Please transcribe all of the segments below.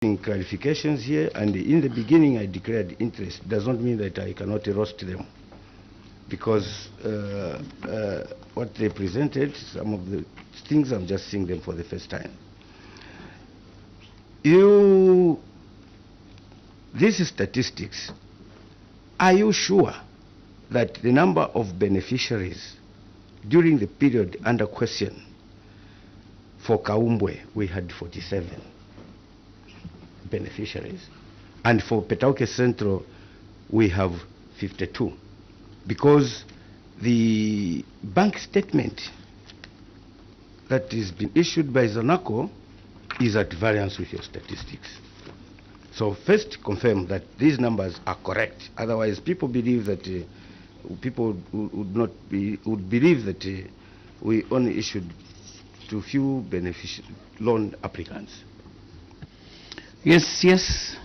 clarifications here, and in the beginning I declared interest. Does not mean that I cannot roast them, because what they presented, some of the things, I'm just seeing them for the first time. These statistics, are you sure that the number of beneficiaries during the period under question for Kaumbwe, we had 47 beneficiaries, and for Petauke Central we have 52, because the bank statement that is been issued by Zanaco is at variance with your statistics. So first confirm that these numbers are correct, otherwise people believe that people would believe that we only issued to few loan applicants. Yes, yes.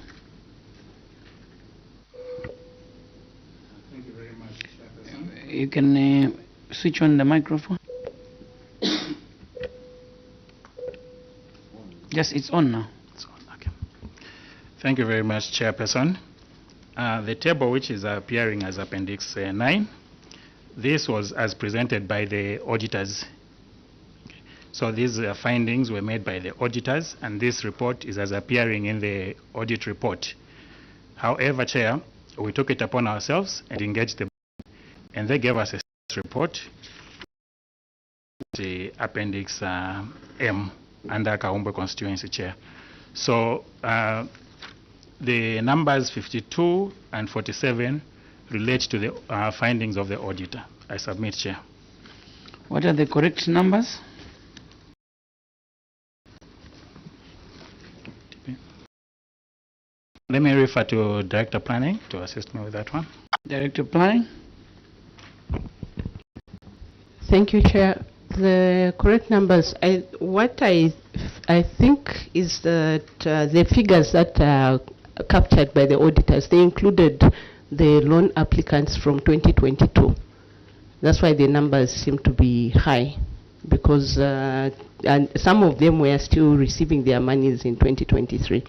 Thank you very much, Chairperson. You can switch on the microphone. Yes, it's on now. It's on, okay. Thank you very much, Chairperson. The table which is appearing as Appendix 9, this was as presented by the auditors. So these findings were made by the auditors, and this report is as appearing in the audit report. However, Chair, we took it upon ourselves and engaged them, and they gave us a report, the Appendix M under Kaumbwe constituency, Chair. So the numbers 52 and 47 relate to the findings of the auditor. I submit, Chair. What are the correct numbers? Let me refer to Director Planning to assist me with that one. Director Planning. Thank you, Chair. The correct numbers, what I think is that the figures that are captured by the auditors, they included the loan applicants from 2022. That's why the numbers seem to be high, because and some of them were still receiving their monies in 2023.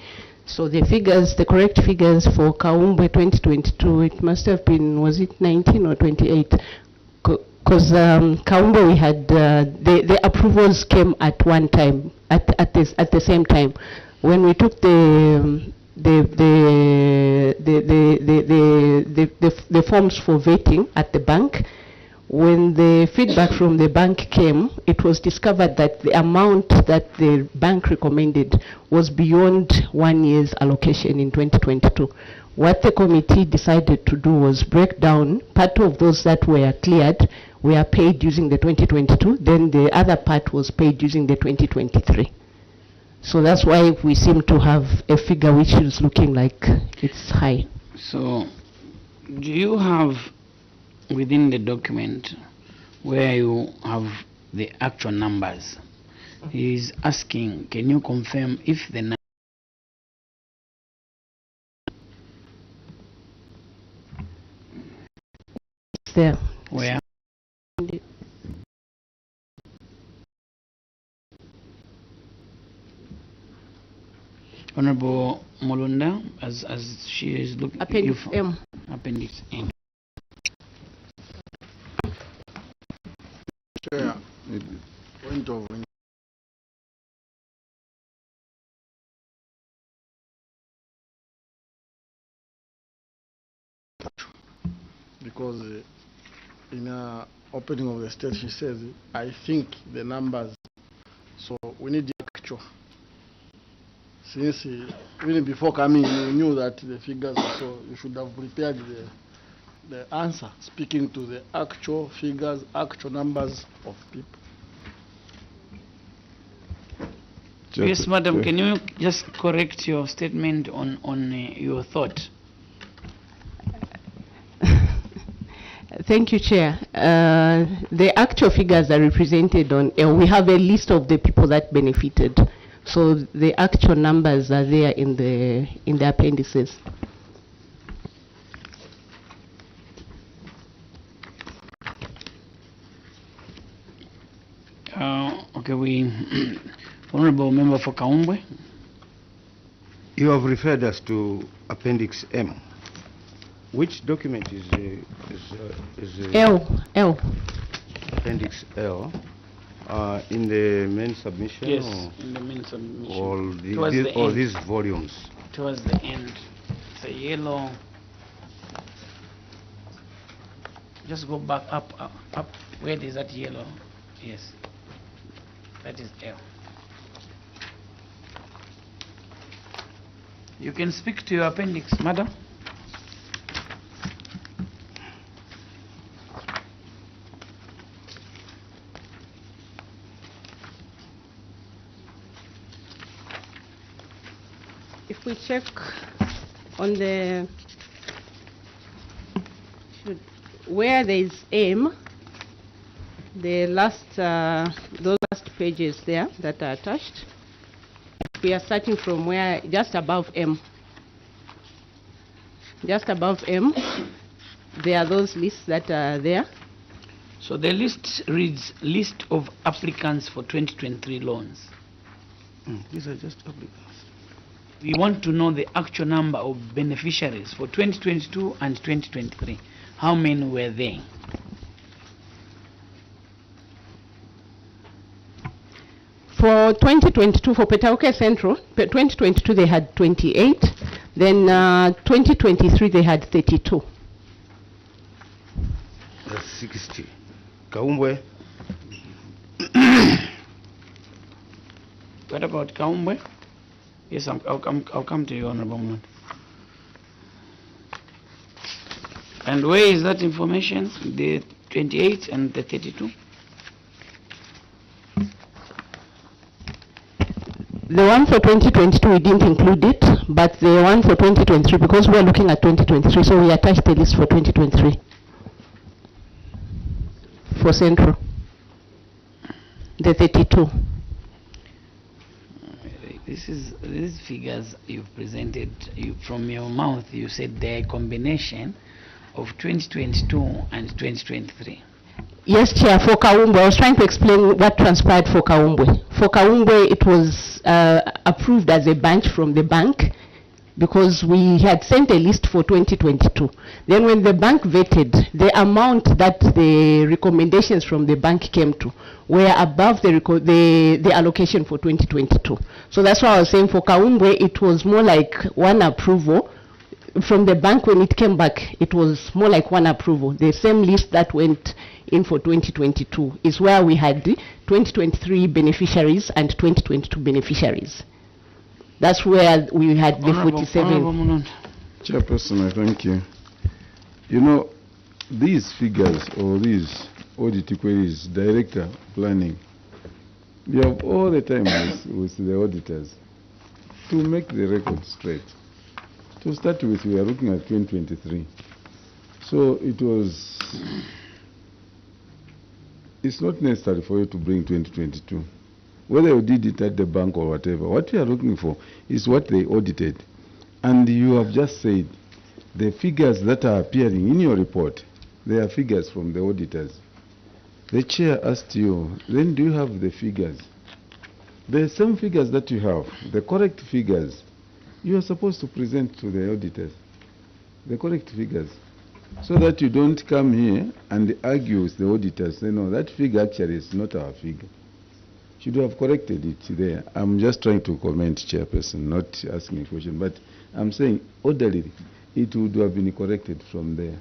So the figures, the correct figures for Kaumbwe 2022, it must have been, was it 19 or 28? Because Kaumbwe, we had the approvals came at one time, at the same time. When we took the forms for vetting at the bank, when the feedback from the bank came, it was discovered that the amount that the bank recommended was beyond 1 year's allocation in 2022. What the committee decided to do was break down part of those that were cleared were paid using the 2022, then the other part was paid using the 2023. So that's why we seem to have a figure which is looking like it's high. So do you have within the document where you have the actual numbers? He is asking, can you confirm if the there? Where? Honorable Molunda, as she is looking. Appendix M. Appendix M. Chair, point of because in her opening of the state she says, I think the numbers, so we need the actual. Since even before coming you knew that the figures, so you should have prepared the answer speaking to the actual figures, actual numbers of people. Yes, madam, can you just correct your statement on your thought? Thank you, Chair. The actual figures are represented on, we have a list of the people that benefited. So the actual numbers are there in the appendices. Okay, we Honorable Member for Kaumbwe. You have referred us to Appendix M. Which document is L. Appendix L? In the main submission? Yes, or in the main submission. All these volumes? Towards the end. It's a yellow. Just go back up. Where is that yellow? Yes. That is L. You can speak to your appendix, madam. If we check on the where there is M, the last those last pages there that are attached, we are starting from where just above M. Just above M, there are those lists that are there. So the list reads list of applicants for 2023 loans. These are just applicants. We want to know the actual number of beneficiaries for 2022 and 2023. How many were there? For 2022, for Petauke Central, 2022 they had 28. Then 2023 they had 32. That's 60. Kaumbwe? What about Kaumbwe? Yes, I'll come to you, Honorable Munot. And where is that information? The 28 and the 32? The one for 2022 we didn't include it, but the one for 2023, because we are looking at 2023, so we attached the list for 2023 for Central. The 32. These figures you've presented, from your mouth, you said they're a combination of 2022 and 2023. Yes, Chair, for Kaumbwe, I was trying to explain what transpired for Kaumbwe. For Kaumbwe, it was approved as a bunch from the bank because we had sent a list for 2022. Then when the bank vetted, the amount that the recommendations from the bank came to were above the allocation for 2022. So that's why I was saying for Kaumbwe, it was more like one approval. From the bank, when it came back, it was more like one approval. The same list that went in for 2022 is where we had 2023 beneficiaries and 2022 beneficiaries. That's where we had the 47. Chairperson, I thank you. You know, these figures or these audit queries, director planning, we have all the time with the auditors to make the record straight. To start with, we are looking at 2023. So it's not necessary for you to bring 2022. Whether you did it at the bank or whatever, what we are looking for is what they audited. And you have just said the figures that are appearing in your report, they are figures from the auditors. The chair asked you, then do you have the figures? The same figures that you have, the correct figures, you are supposed to present to the auditors, the correct figures, so that you don't come here and argue with the auditors, say, no, that figure actually is not our figure. Should have corrected it there. I'm just trying to comment, Chairperson, not asking a question, but I'm saying orderly, it would have been corrected from there.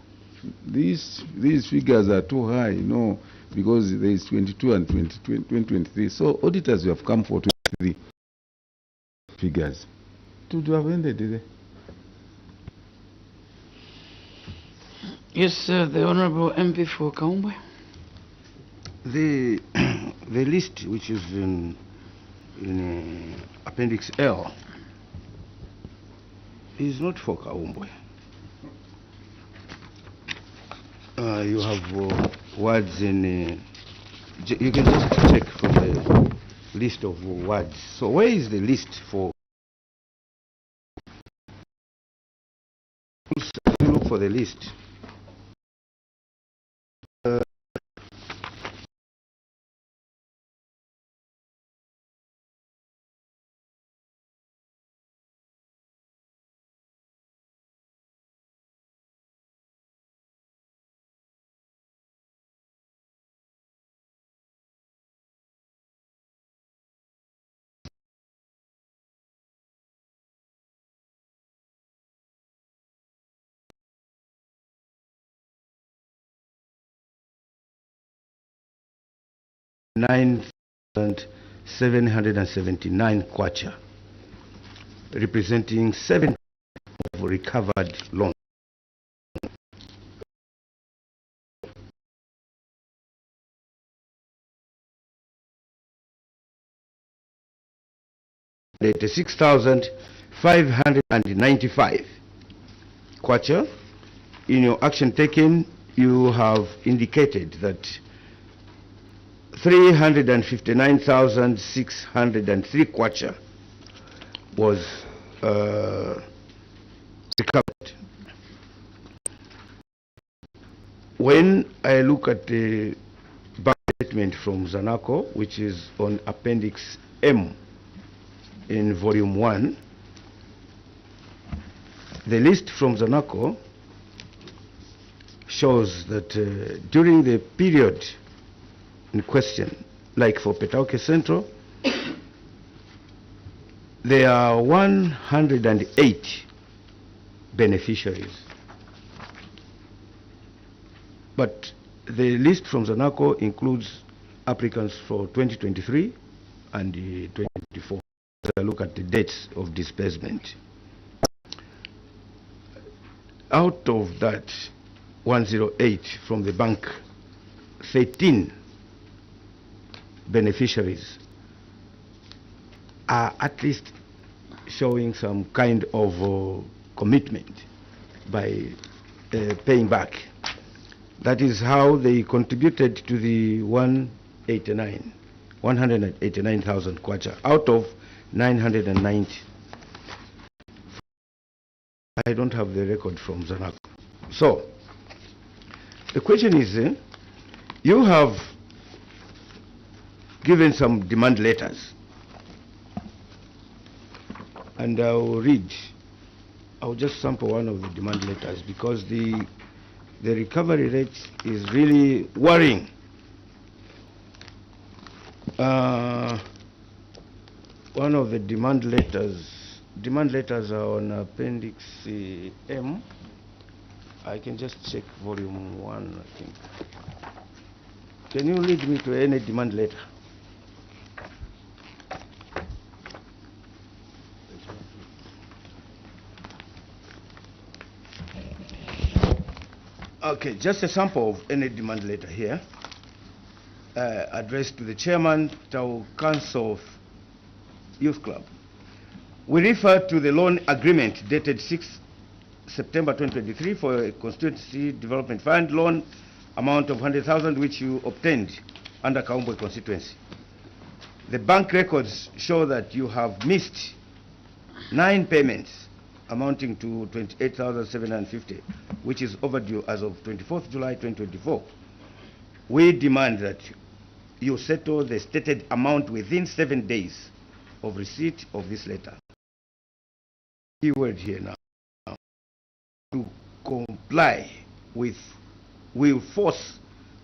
These figures are too high, no, because there is 22 and 2023. So auditors who have come for 23 figures. To have ended there. Yes, sir, the Honorable MP for Kaumbwe. The list which is in Appendix L is not for Kaumbwe. You have words in. You can just check from the list of words. So where is the list for? You look for the list. 9,779 kwacha, representing 7% of recovered loans. $86,595 kwacha. In your action taken, you have indicated that 359,603 kwacha was recovered. When I look at the bank statement from Zanaco, which is on Appendix M in Volume 1, the list from Zanaco shows that during the period in question, like for Petauke Central, there are 108 beneficiaries. But the list from Zanaco includes applicants for 2023 and 2024. I look at the dates of disbursement. Out of that 108 from the bank, 13 beneficiaries are at least showing some kind of commitment by paying back. That is how they contributed to the 189,000 kwacha out of 990. I don't have the record from Zanaco. So, the question is, you have given some demand letters, and I'll just sample one of the demand letters because the recovery rate is really worrying. One of the demand letters are on Appendix M. I can just check Volume 1, I think. Can you lead me to any demand letter? Okay, just a sample of any demand letter here, addressed to the chairman, Tau Council of Youth Club. We refer to the loan agreement dated 6 September 2023 for a constituency development fund loan amount of 100,000 which you obtained under Kaumbwe constituency. The bank records show that you have missed 9 payments amounting to 28,750, which is overdue as of 24th July 2024. We demand that you settle the stated amount within 7 days of receipt of this letter. Keyword here now. To comply with, will force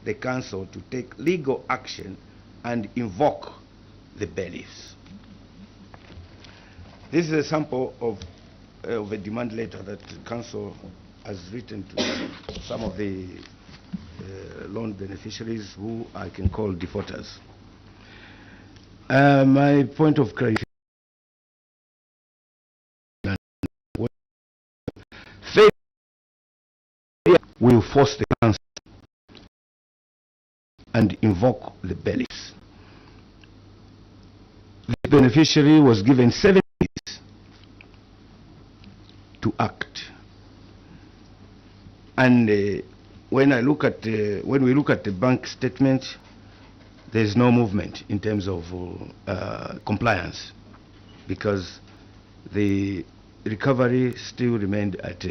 the council to take legal action and invoke the bailiffs. This is a sample of a demand letter that the council has written to some of the loan beneficiaries who I can call defaulters. My point of clarification: will force the council and invoke the bailiffs. The beneficiary was given 7 days to act, and when we look at the bank statement, there is no movement in terms of compliance, because the recovery still remained at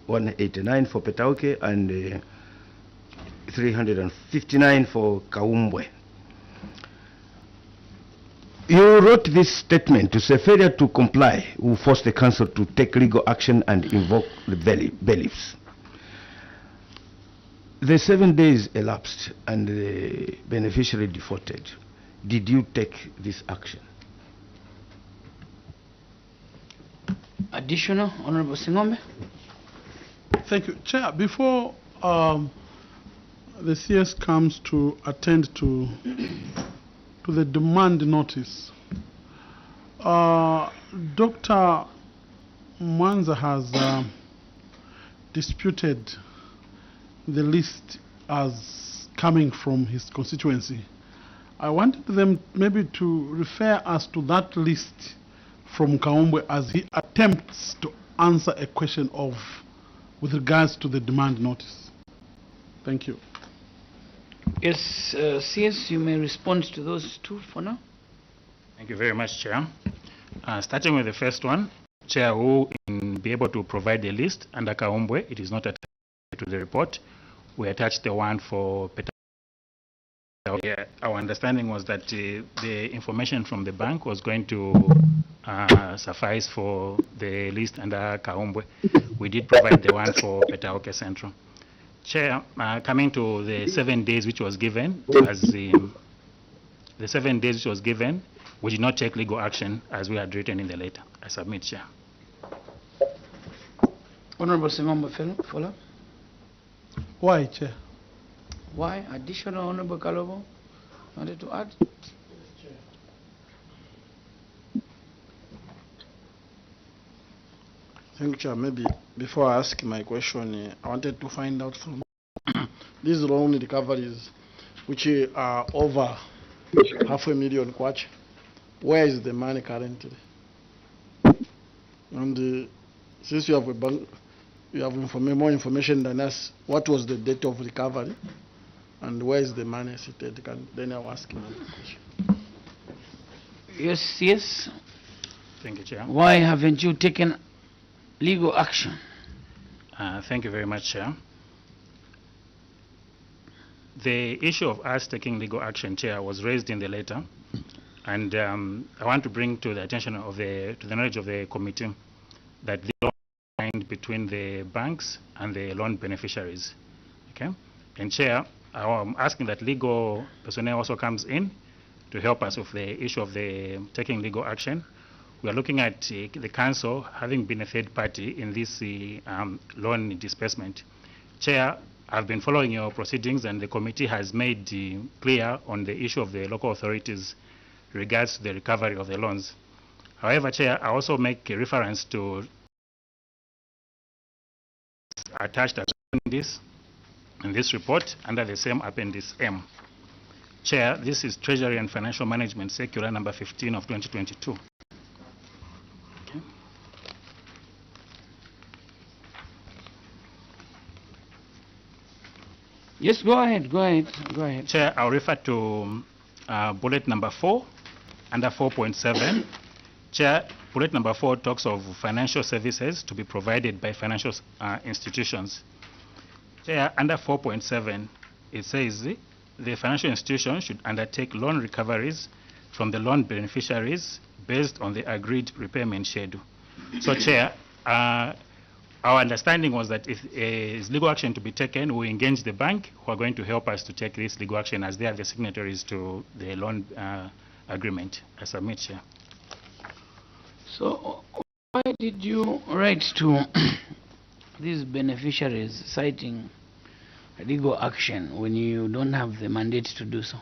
189 for Petauke and 359 for Kaumbwe. You wrote this statement to say failure to comply will force the council to take legal action and invoke the bailiffs. The 7 days elapsed and the beneficiary defaulted. Did you take this action? Additional, Honorable Singombe. Thank you. Chair, before the CS comes to attend to to the demand notice. Dr. Mwanza has disputed the list as coming from his constituency. I wanted them maybe to refer us to that list from Kaombwe as he attempts to answer a question with regards to the demand notice. Thank you. Yes, CS, you may respond to those two for now. Thank you very much, Chair. Starting with the first one, Chair will be able to provide the list under Kaombwe. It is not attached to the report. We attached the one for Peter. Our understanding was that the information from the bank was going to suffice for the list under Kaombwe. We did provide the one for Petaoke Central. Chair, coming to the 7 days which was given, as the 7 days which was given, we did not take legal action as we had written in the letter. I submit, Chair. Honorable Singomba, follow. Why, Chair? Why? Additional, Honorable Kalobo, wanted to add? Thank you, Chair. Maybe before I ask my question, I wanted to find out from these loan recoveries, which are over 500,000 kwacha, where is the money currently? And since you have a bank, you have more information than us, what was the date of recovery and where is the money seated? Then I'll ask him a question. Yes. Thank you, Chair. Why haven't you taken legal action? Thank you very much, Chair. The issue of us taking legal action, Chair, was raised in the letter, and I want to bring to the attention of to the knowledge of the committee that the law signed between the banks and the loan beneficiaries. Okay, and Chair, I'm asking that legal personnel also comes in to help us with the issue of the taking legal action. We are looking at the council having been a third party in this loan disbursement. Chair, I've been following your proceedings and the committee has made clear on the issue of the local authorities regards to the recovery of the loans. However, Chair, I also make a reference to attached appendix in this report under the same appendix M. Chair, this is Treasury and Financial Management Circular number 15 of 2022. Okay. Yes, go ahead. Chair, I'll refer to bullet number 4 under 4.7. Chair, bullet number 4 talks of financial services to be provided by financial institutions. Chair, under 4.7, it says the financial institution should undertake loan recoveries from the loan beneficiaries based on the agreed repayment schedule. So, Chair, our understanding was that if is legal action to be taken, we engage the bank who are going to help us to take this legal action as they are the signatories to the loan agreement. I submit, Chair. So, why did you write to these beneficiaries citing legal action when you don't have the mandate to do so?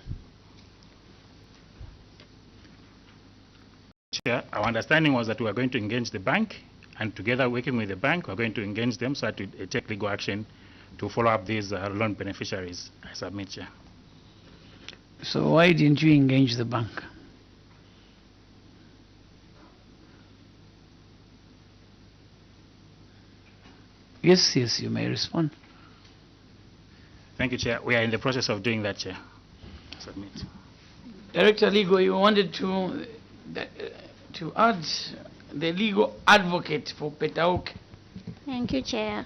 Chair, our understanding was that we are going to engage the bank, and together working with the bank, we are going to engage them so to take legal action to follow up these loan beneficiaries. I submit, Chair. So why didn't you engage the bank? Yes, you may respond. Thank you, Chair. We are in the process of doing that, Chair. I submit. Director Legal, you wanted to add the legal advocate for Petaoke. Thank you, Chair.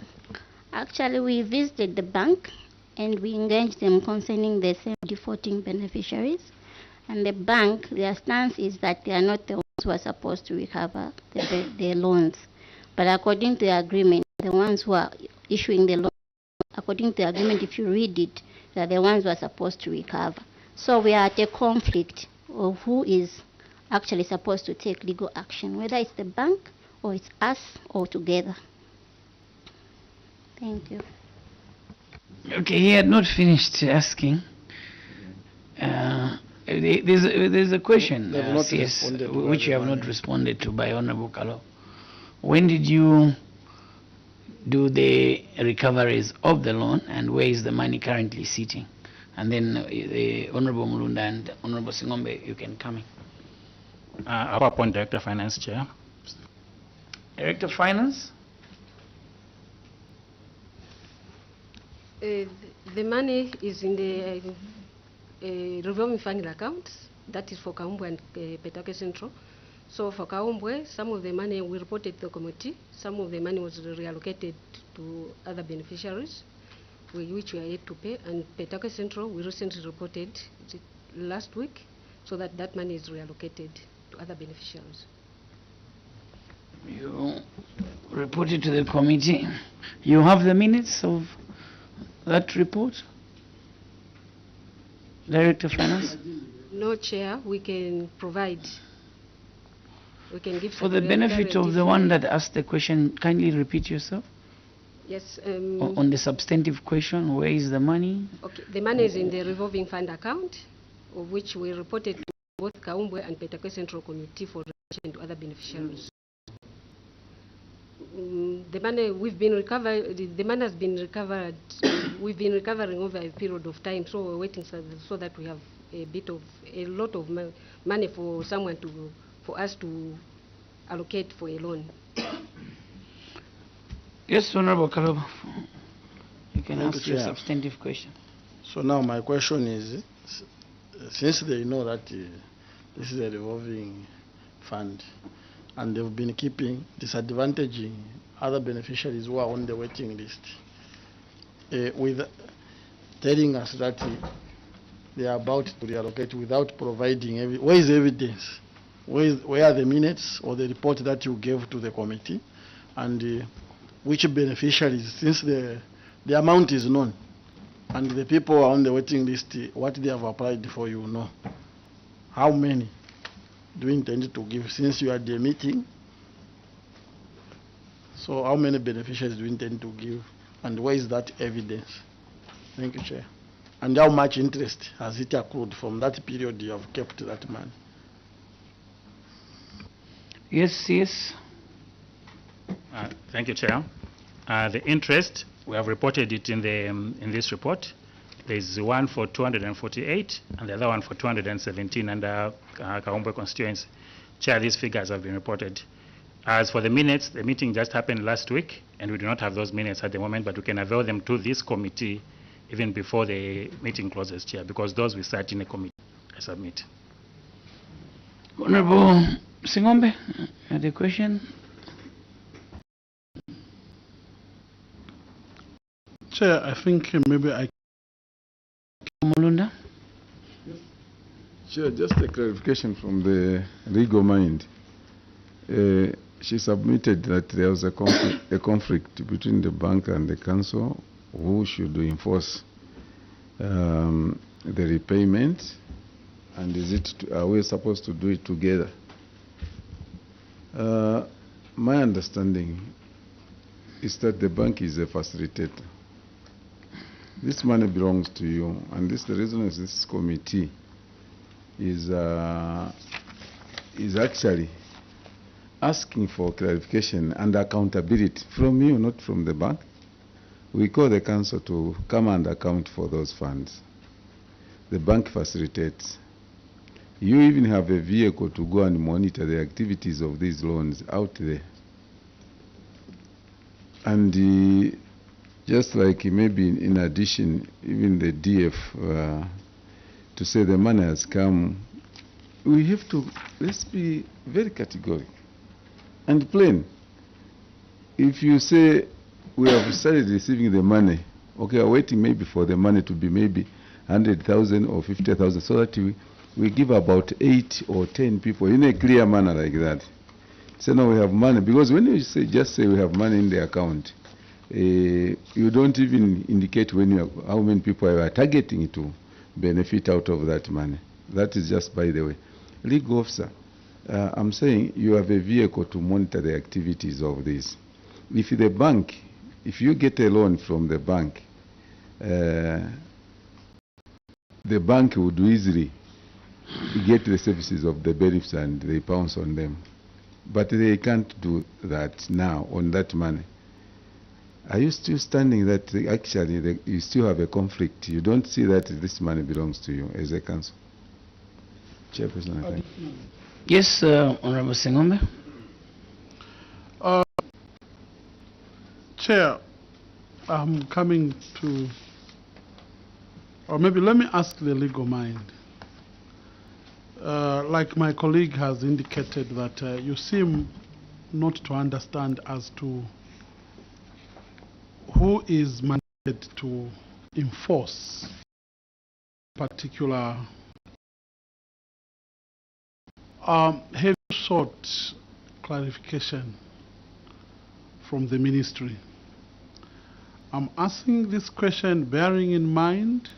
Actually, we visited the bank and we engaged them concerning the same defaulting beneficiaries. And the bank, their stance is that they are not the ones who are supposed to recover the loans. But according to the agreement, the ones who are issuing the loan, according to the agreement, if you read it, they are the ones who are supposed to recover. So we are at a conflict of who is actually supposed to take legal action, whether it's the bank or it's us or together. Thank you. Okay, he had not finished asking. There's a question, They've not CS, responded to which you have the not responded to by Honorable Kalo. When did you do the recoveries of the loan, and where is the money currently sitting? And then Honorable Mulunda and Honorable Singombe, you can come in. I'll appoint Director of Finance, Chair. Director of Finance? The money is in the revolving fund account. That is for Kaumbwe and Petake Central. So for Kaumbwe, some of the money we reported to the committee. Some of the money was reallocated to other beneficiaries, which we are yet to pay. And Petake Central, we recently reported last week, so that money is reallocated to other beneficiaries. You reported to the committee. You have the minutes of that report? Director of Finance? No, Chair, we can provide. We can give For the benefit of the one that asked the question, kindly repeat yourself. Yes. On the substantive question, where is the money? Okay, the money is in the revolving fund account, of which we reported to both Kaumbwe and Petake Central Committee for relation to other beneficiaries. The money we've been recovered, the money has been recovered. We've been recovering over a period of time, so we're waiting so that we have a lot of money for someone for us to allocate for a loan. Yes, Honorable Kaloba, you can Thank ask you, your Chair. substantive question. So now my question is, since they know that this is a revolving fund, and they've been disadvantaging other beneficiaries who are on the waiting list, with telling us that they are about to reallocate without providing where is the evidence? Where are the minutes or the report that you gave to the committee, and which beneficiaries, since the amount is known and the people are on the waiting list, what they have applied for, you know. How many do you intend to give, since you are the meeting? So how many beneficiaries do you intend to give, and where is that evidence? Thank you, Chair. And how much interest has it accrued from that period you have kept that money? Yes, yes. Thank you, Chair. The interest, we have reported it in this report. There is one for 248 and the other one for 217 under Kaumbwe constituency. Chair, these figures have been reported. As for the minutes, the meeting just happened last week, and we do not have those minutes at the moment, but we can avail them to this committee even before the meeting closes, Chair, because those we start in a committee. I submit. Honorable Singombe, you had a question? Chair, I think maybe I... Mulunda? Sure, just a clarification from the legal mind. She submitted that there was a conflict between the bank and the council who should enforce the repayment, and are we supposed to do it together? My understanding is that the bank is a facilitator. This money belongs to you, and the reason is this committee is actually asking for clarification and accountability from you, not from the bank. We call the council to come and account for those funds. The bank facilitates. You even have a vehicle to go and monitor the activities of these loans out there. And just like maybe in addition, even the DF, to say the money has come, we have to, let's be very categorical and plain. If you say we have started receiving the money, okay, we're waiting maybe for the money to be maybe 100,000 or 50,000, so that we give about 8 or 10 people in a clear manner like that. So now we have money, because when you just say we have money in the account, you don't even indicate how many people are targeting to benefit out of that money. That is just by the way. Legal officer, I'm saying you have a vehicle to monitor the activities of this. If the bank, if you get a loan from the bank would easily get the services of the bailiffs and they pounce on them. But they can't do that now on that money. Are you still standing that actually you still have a conflict? You don't see that this money belongs to you as a council? Chairperson, I think. Yes, Honorable Sengombe. Chair, I'm coming to, or maybe let me ask the legal mind. Like my colleague has indicated that you seem not to understand as to who is mandated to enforce particular. Have you sought clarification from the ministry? I'm asking this question bearing in mind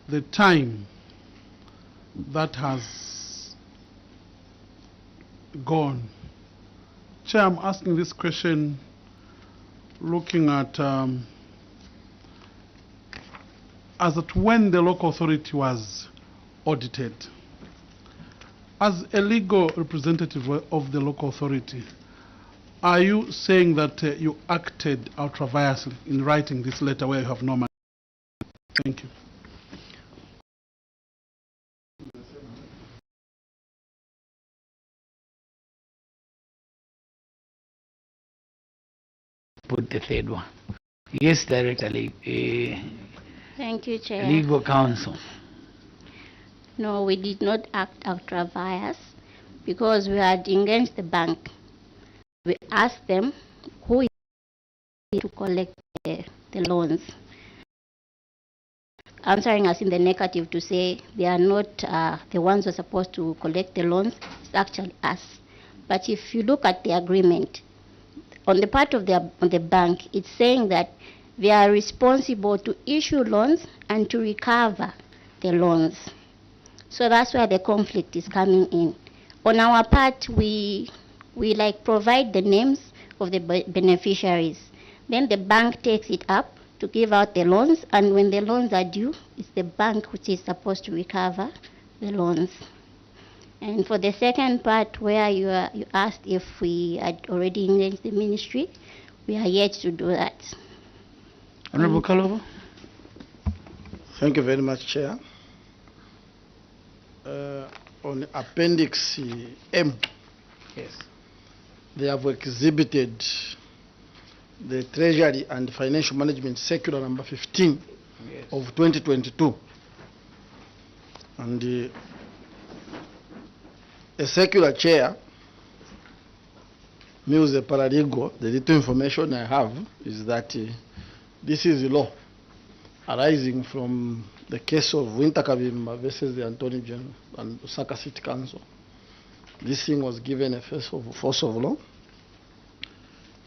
the time that has gone. Chair, I'm asking this question looking at as at when the local authority was audited. As a legal representative of the local authority, are you saying that you acted ultra-virusly in writing this letter where you have no money? Thank you. Put the third one. Yes, Director. Thank you, Chair. Legal counsel. No, we did not act ultra-vires because we had engaged the bank. We asked them who is to collect the loans, answering us in the negative to say they are not the ones who are supposed to collect the loans. It's actually us. But if you look at the agreement, on the part of the bank, it's saying that they are responsible to issue loans and to recover the loans. So that's where the conflict is coming in. On our part, we provide the names of the beneficiaries. Then the bank takes it up to give out the loans, and when the loans are due, it's the bank which is supposed to recover the loans. And for the second part, where you asked if we had already engaged the ministry, we are yet to do that. Honorable Kalobo. Thank you very much, Chair. On Appendix M, Yes. they have exhibited the Treasury and Financial Management Circular number 15 Yes. of 2022. And a circular, Chair, me as a paralegal, the little information I have is that this is a law arising from the case of Winter Kabimba versus the Attorney General and Osaka City Council. This thing was given a force of law.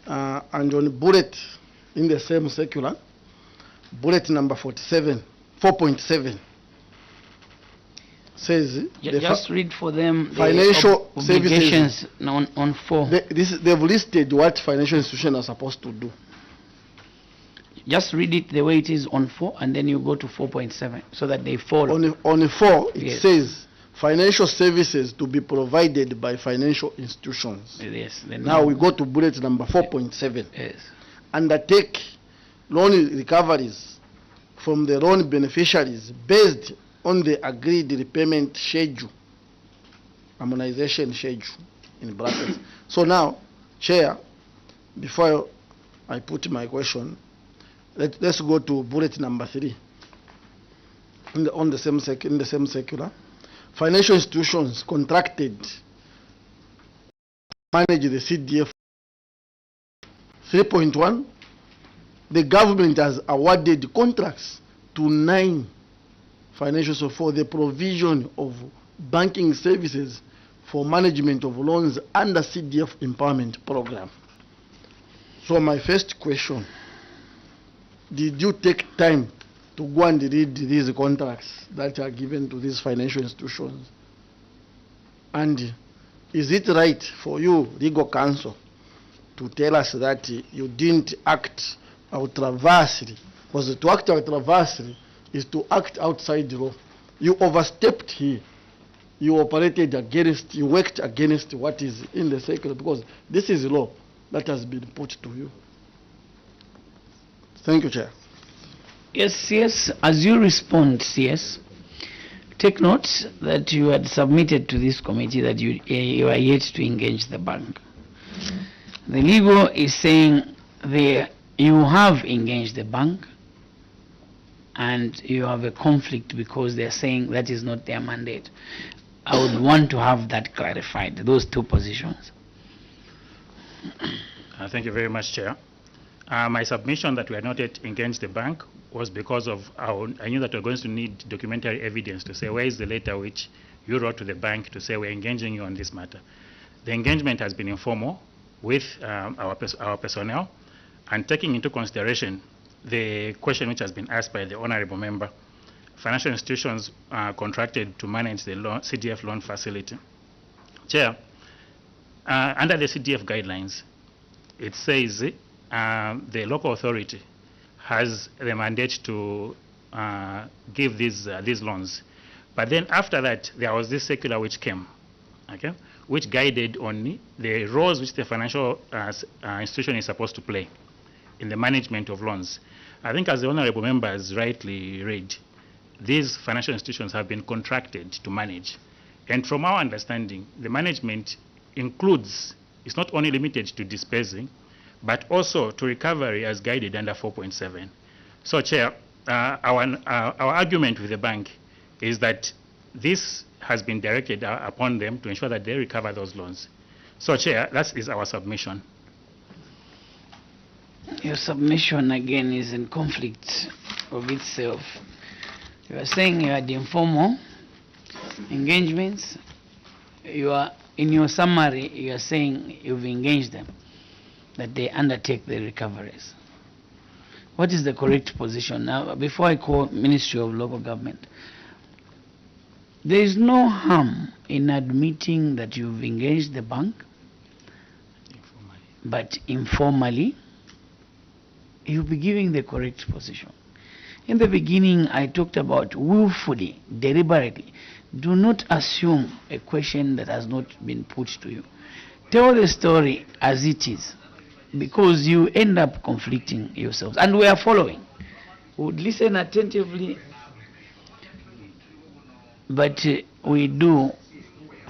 And on bullet in the same circular, bullet number 4.7 says Just read for them the financial obligations on 4. They've listed what financial institutions are supposed to do. Just read it the way it is on 4, and then you go to 4.7 so that they follow. On 4, it Yes. says financial services to be provided by financial institutions. Yes. Now we go to bullet number 4.7. Yes. Undertake loan recoveries from the loan beneficiaries based on the agreed repayment schedule, harmonization schedule in brackets. So now, Chair, before I put my question, let's go to bullet number 3. In the same circular, financial institutions contracted manage the CDF. 3.1, the government has awarded contracts to 9 financial for the provision of banking services for management of loans under CDF empowerment program. So my first question, did you take time to go and read these contracts that are given to these financial institutions? And is it right for you, legal counsel, to tell us that you didn't act ultra-virusly? Because to act ultra-virusly is to act outside the law. You overstepped here you operated against, you worked against what is in the circular, because this is law that has been put to you. Thank you, Chair. Yes, as you respond, CS, take note that you had submitted to this committee that you are yet to engage the bank. The legal is saying you have engaged the bank and you have a conflict because they're saying that is not their mandate. I would want to have that clarified, those two positions. Thank you very much, Chair. My submission that we had not yet engaged the bank was because of I knew that we were going to need documentary evidence to say where is the letter which you wrote to the bank to say we're engaging you on this matter. The engagement has been informal with our personnel, and taking into consideration the question which has been asked by the honorable member, financial institutions are contracted to manage the CDF loan facility. Chair, under the CDF guidelines, it says the local authority has the mandate to give these loans. But then after that, there was this circular which came, okay, which guided on the roles which the financial institution is supposed to play in the management of loans. I think as the honorable member has rightly read, these financial institutions have been contracted to manage. And from our understanding, the management includes, it's not only limited to disbursing, but also to recovery as guided under 4.7. So, Chair, our argument with the bank is that this has been directed upon them to ensure that they recover those loans. So, Chair, that is our submission. Your submission again is in conflict of itself. You are saying you had informal engagements. You are, in your summary, you are saying you've engaged them, that they undertake the recoveries. What is the correct position? Now, before I call Ministry of Local Government, there is no harm in admitting that you've engaged the bank, but informally, you'll be giving the correct position. In the beginning, I talked about willfully, deliberately. Do not assume a question that has not been put to you. Tell the story as it is, because you end up conflicting yourselves. And we are following. We would listen attentively, but we do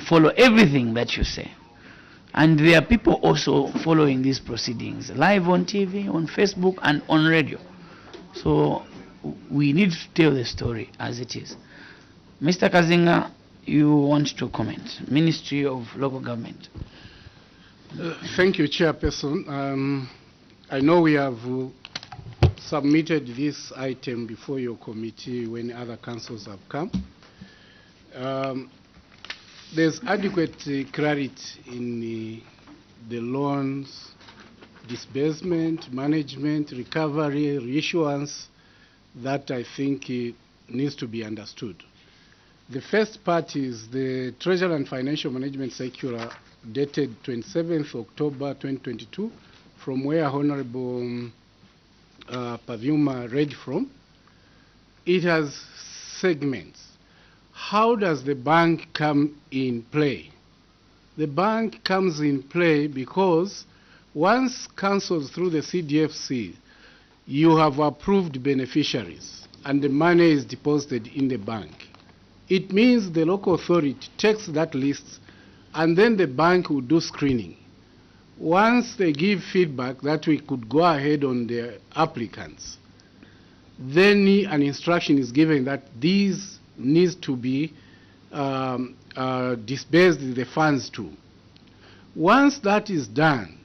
follow everything that you say. And there are people also following these proceedings, live on TV, on Facebook, and on radio. So we need to tell the story as it is. Mr. Kazinga, you want to comment. Ministry of Local Government. Thank you, Chairperson. I know we have submitted this item before your committee when other councils have come. There's adequate clarity in the loans, disbursement, management, recovery, reissuance that I think needs to be understood. The first part is the Treasury and Financial Management Circular dated 27th October 2022, from where Honorable Pavuma read from. It has segments. How does the bank come in play? The bank comes in play because once cancelled through the CDFC, you have approved beneficiaries and the money is deposited in the bank. It means the local authority takes that list and then the bank will do screening. Once they give feedback that we could go ahead on the applicants, then an instruction is given that these needs to be disbursed the funds to. Once that is done,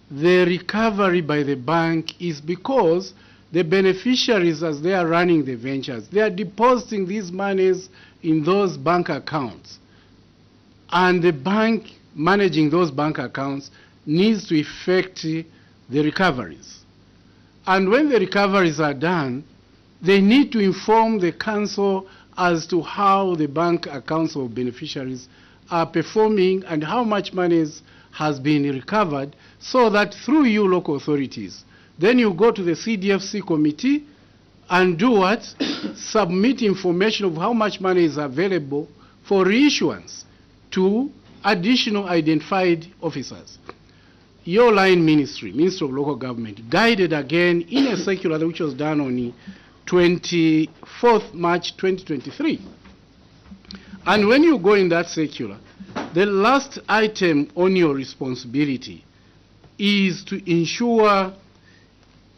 the recovery by the bank is because the beneficiaries, as they are running the ventures, they are depositing these monies in those bank accounts. And the bank managing those bank accounts needs to effect the recoveries. And when the recoveries are done, they need to inform the council as to how the bank accounts of beneficiaries are performing and how much money has been recovered, so that through you local authorities, then you go to the CDFC committee and do what? Submit information of how much money is available for reissuance to additional identified officers. Your line ministry, Ministry of Local Government, guided again in a circular which was done on the 24th March 2023. And when you go in that circular, the last item on your responsibility is to ensure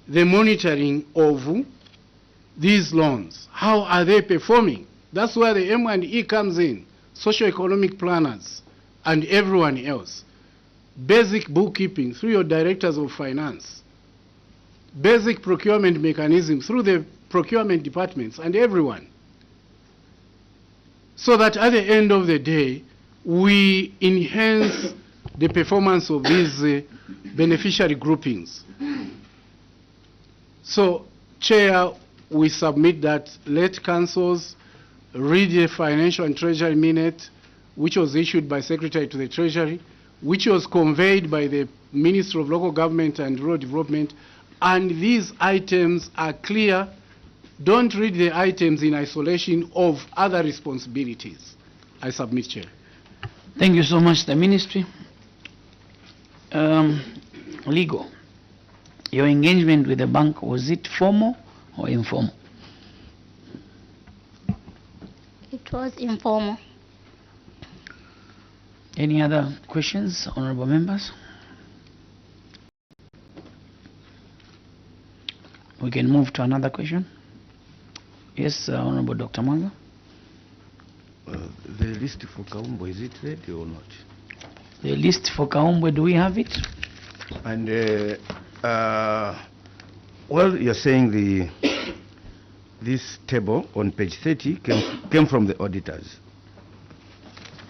the monitoring of these loans. How are they performing? That's where the M&E comes in, socio-economic planners and everyone else. Basic bookkeeping through your directors of finance. Basic procurement mechanism through the procurement departments and everyone. So that at the end of the day, we enhance the performance of these beneficiary groupings. So, Chair, we submit that let councils read the financial and treasury minute, which was issued by Secretary to the Treasury, which was conveyed by the Minister of Local Government and Rural Development, and these items are clear. Don't read the items in isolation of other responsibilities. I submit, Chair. Thank you so much, the Ministry. Legal. Your engagement with the bank, was it formal or informal? It was informal. Any other questions, honorable members? We can move to another question. Yes, Honorable Dr. Mwanga. The list for Kaumbo, is it ready or not? The list for Kaumbo, do we have it? And well, you're saying this table on page 30 came from the auditors.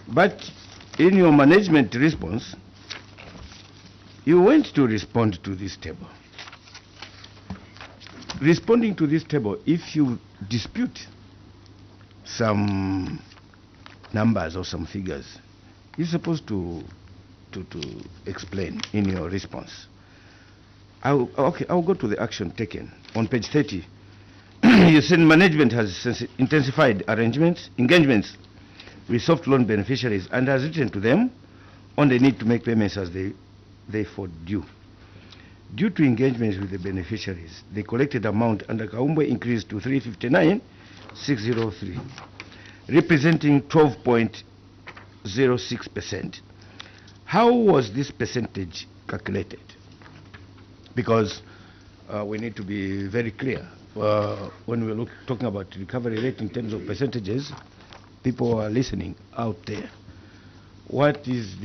But in your management response, you went to respond to this table. Responding to this table, if you dispute some numbers or some figures, you're supposed to explain in your response. I'll go to the action taken. On page 30, you said management has intensified engagements with soft loan beneficiaries and has written to them on the need to make payments as they fall due. Due to engagements with the beneficiaries, the collected amount under Kaumbo increased to 359,603, representing 12.06%. How was this percentage calculated? Because we need to be very clear. When we're talking about recovery rate in terms of percentages, people are listening out there. What is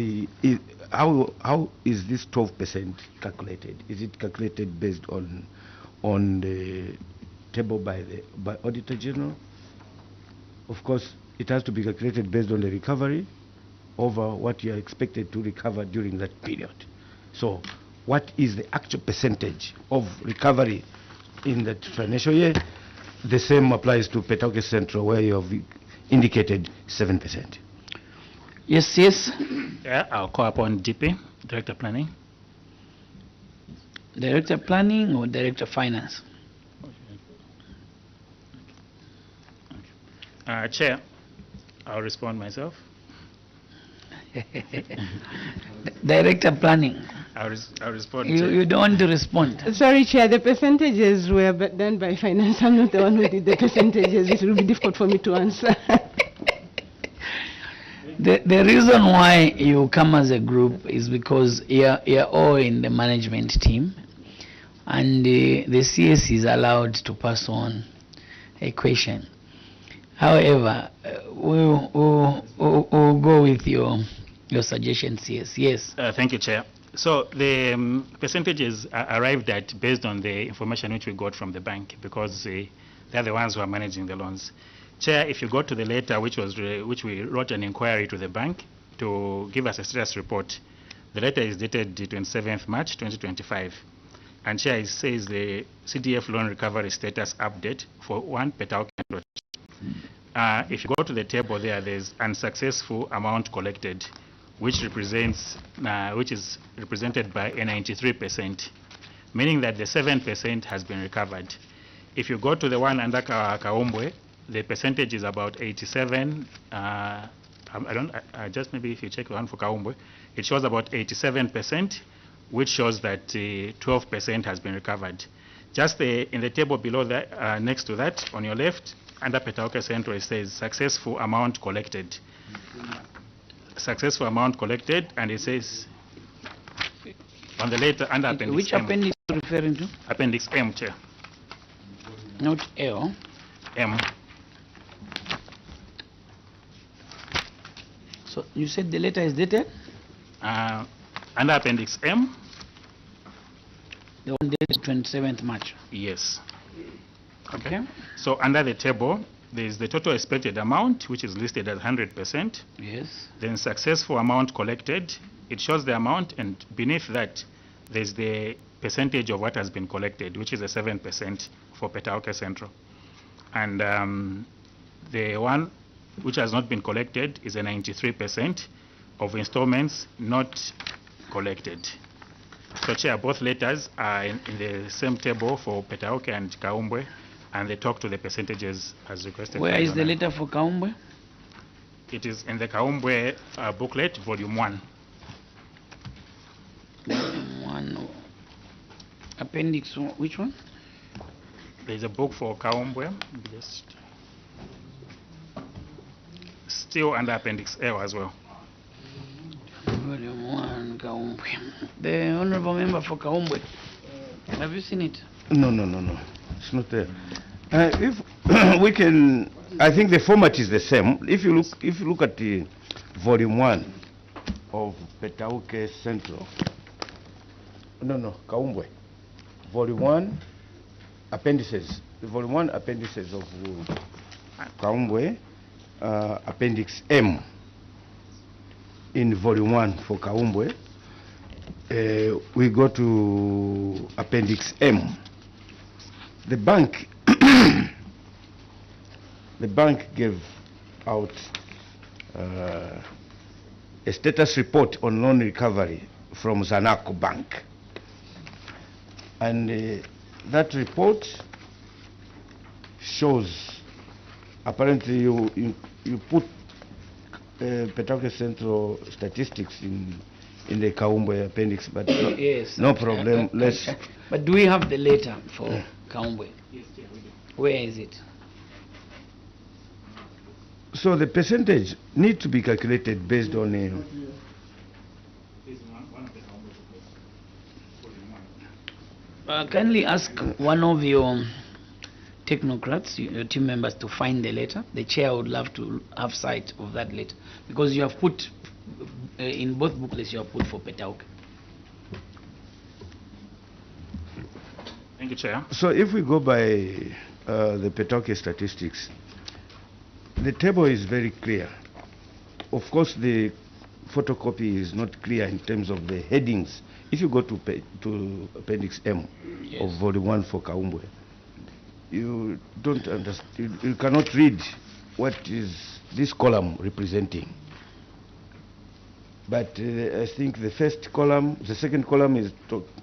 how is this 12% calculated? Is it calculated based on the table by Auditor General? Of course, it has to be calculated based on the recovery over what you are expected to recover during that period. So, what is the actual percentage of recovery in that financial year? The same applies to Petauke Central, where you have indicated 7%. Yes, yes. Yeah, I'll call upon DP, Director Planning. Director Planning or Director Finance? Chair, I'll respond myself. Director Planning. I'll respond. You don't want to respond. Sorry, Chair, the percentages were done by finance. I'm not the one who did the percentages. It will be difficult for me to answer. The reason why you come as a group is because you're all in the management team, and the CS is allowed to pass on a question. However, we'll go with your suggestion, CS. Yes. Thank you, Chair. So the percentages are arrived at based on the information which we got from the bank, because they're the ones who are managing the loans. Chair, if you go to the letter which we wrote an inquiry to the bank to give us a status report, the letter is dated the 27th March 2025. And Chair, it says the CDF loan recovery status update for one Petauke. If you go to the table there's unsuccessful amount collected, which is represented by a 93%, meaning that the 7% has been recovered. If you go to the one under Kaombwe, the percentage is about 87, just maybe if you check the one for Kaumbwe, it shows about 87%, which shows that 12% has been recovered. Just in the table below that, next to that, on your left, under Petauke Central, it says successful amount collected. Successful amount collected, and it says on the later under appendix Which M. appendix are you referring to? Appendix M, Chair. Not L. M. So you said the letter is dated? Under appendix M. The one dated 27th March. Yes. Okay. So under the table, there is the total expected amount, which is listed as 100%. Yes. Then successful amount collected. It shows the amount, and beneath that, there's the percentage of what has been collected, which is a 7% for Petauke Central. And the one which has not been collected is a 93% of installments not collected. So, Chair, both letters are in the same table for Petauke and Kaumbwe, and they talk to the percentages as requested. Where by is the Donor. letter for Kaumbwe? It is in the Kaumbwe booklet, volume 1. One. Appendix, which one? There's a book for Kaumbwe. Just still under appendix L as well. Volume 1, Kaumbwe. The honorable member for Kaumbwe. Have you seen it? No. It's not there. If we can, I think the format is the same. If you look at the volume 1 of Petauke Central. No, Kaumbwe. Volume 1 appendices. The volume 1 appendices of Kaumbwe, appendix M. In volume 1 for Kaumbwe, we go to appendix M. The bank the bank gave out a status report on loan recovery from Zanaco Bank, and that report shows, apparently you put Petauke Central statistics in the Kaumbwe appendix, but Yes. no problem. Let's. But do we have the letter for Kaumbwe? Yes, Chair, we do. Where is it? So the percentage need to be calculated based on This is one of the Kaumbwe booklets, volume 1. Kindly ask one of your technocrats, your team members, to find the letter. The chair would love to have sight of that letter, because you have put in both booklets, you have put for Petauke. Thank you, Chair. So if we go by the Petauke statistics, the table is very clear. Of course, the photocopy is not clear in terms of the headings. If you go to appendix M of volume 1 for Kaumbwe, you don't understand. You cannot read what is this column representing. But I think the first column, the second column is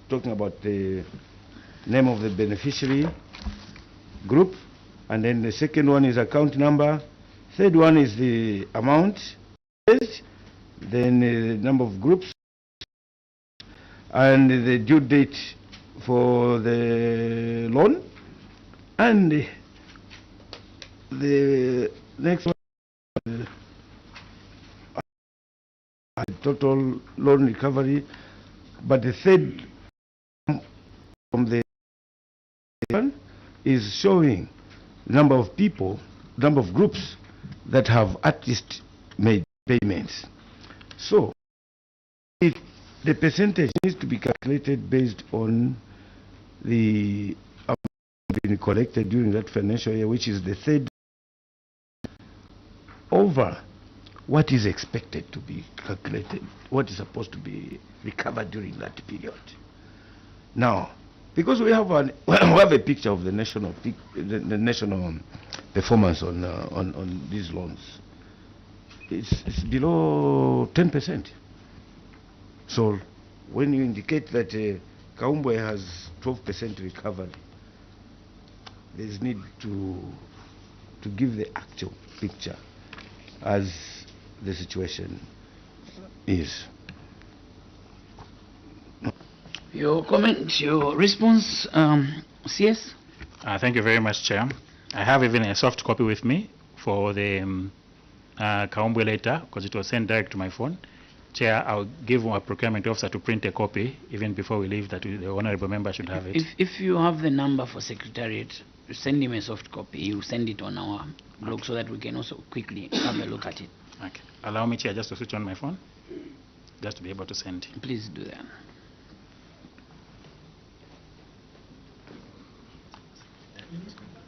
talking about the name of the beneficiary group, and then the second one is account number, third one is the amount, then the number of groups, and the due date for the loan, and the next one, total loan recovery. But the third from the one is showing number of people, number of groups that have at least made payments. So the percentage needs to be calculated based on the amount being collected during that financial year, which is the third, over what is expected to be calculated, what is supposed to be recovered during that period. Now, because we have a picture of the national performance on these loans, it's below 10%. So when you indicate that Kaumbwe has 12% recovery, there is need to give the actual picture as the situation is. Your comment, your response, CS? Thank you very much, Chair. I have even a soft copy with me for the Kaumbwe letter, because it was sent direct to my phone. Chair, I'll give our procurement officer to print a copy even before we leave, that the honorable member should have it. If you have the number for secretariat, send him a soft copy. You send it on our blog so that we can also quickly have a look at it. Okay. Allow me, Chair, just to switch on my phone, just to be able to send. Please do that.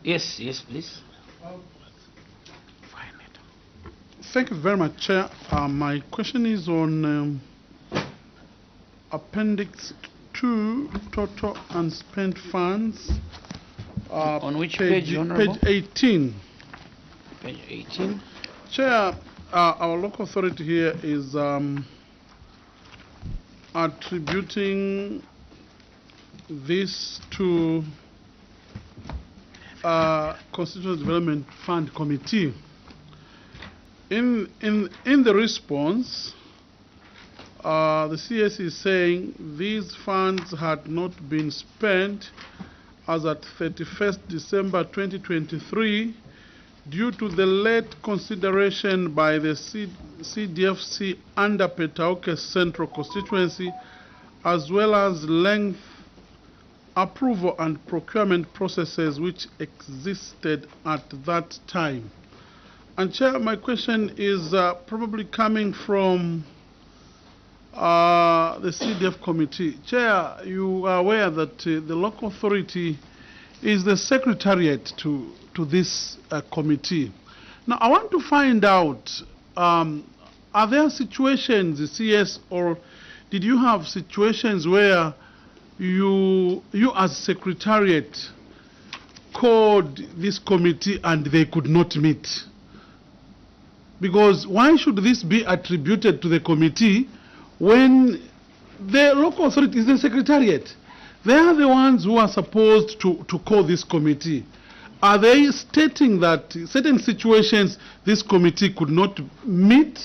Yes, yes, please. Thank you very much, Chair. My question is on Appendix 2, Total Unspent Funds. On which page, Honorable? Page 18. Page 18. Chair, our local authority here is attributing this to Constitutional Development Fund Committee. In the response, the CS is saying these funds had not been spent as at 31st December 2023 due to the late consideration by the CDFC under Petauke Central Constituency, as well as length approval and procurement processes which existed at that time. And Chair, my question is probably coming from the CDF committee. Chair, you are aware that the local authority is the secretariat to this committee. Now, I want to find out, are there situations, CS, or did you have situations where you as secretariat called this committee and they could not meet? Because why should this be attributed to the committee when the local authority is the secretariat? They are the ones who are supposed to call this committee. Are they stating that certain situations this committee could not meet,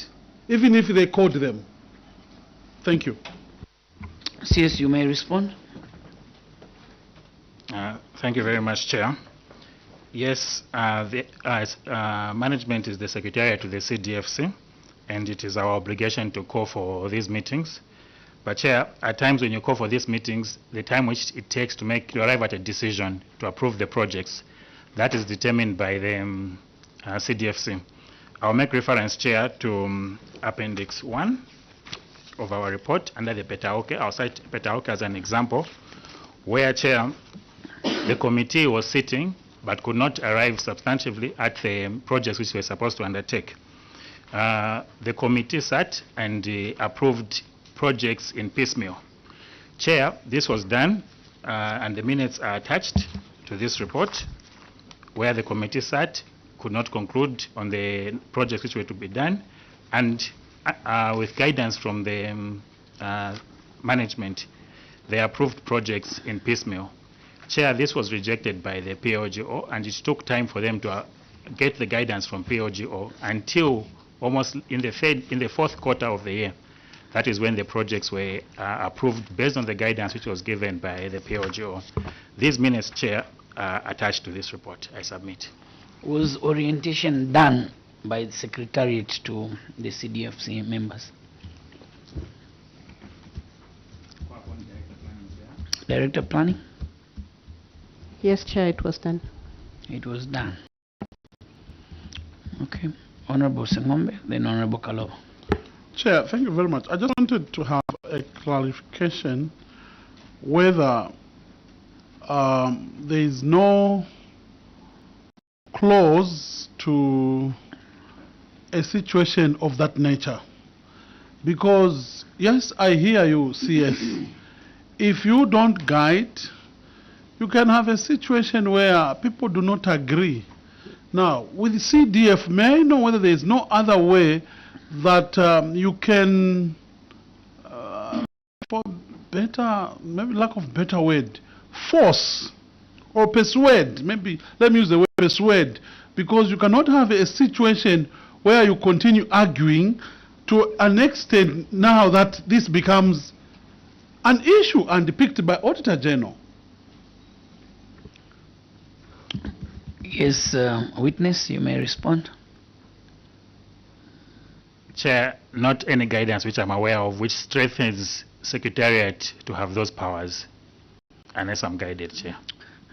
even if they called them? Thank you. CS, you may respond. Thank you very much, Chair. Yes, management is the secretariat to the CDFC, and it is our obligation to call for these meetings. But Chair, at times when you call for these meetings, the time which it takes to arrive at a decision to approve the projects, that is determined by the CDFC. I'll make reference, Chair, to Appendix 1 of our report under the Petauke. I'll cite Petauke as an example, where, Chair, the committee was sitting but could not arrive substantively at the projects which they were supposed to undertake. The committee sat and approved projects in piecemeal. Chair, this was done, and the minutes are attached to this report, where the committee sat, could not conclude on the projects which were to be done, and with guidance from the management, they approved projects in piecemeal. Chair, this was rejected by the POGO, and it took time for them to get the guidance from POGO until almost in the fourth quarter of the year. That is when the projects were approved based on the guidance which was given by the POGO. These minutes, Chair, are attached to this report. I submit. Was orientation done by the secretariat to the CDFC members? Director of Planning? Yes, Chair, it was done. It was done. Okay. Honorable Sengombe, then Honorable Kalobo. Chair, thank you very much. I just wanted to have a clarification whether there is no clause to a situation of that nature. Because, yes, I hear you, CS. If you don't guide, you can have a situation where people do not agree. Now, with CDF, may I know whether there is no other way that you can, for better, maybe lack of better word, force or persuade, maybe let me use the word persuade, because you cannot have a situation where you continue arguing to an extent now that this becomes an issue and depicted by Auditor General. Yes, witness, you may respond. Chair, not any guidance which I'm aware of which strengthens Secretariat to have those powers, unless I'm guided, Chair.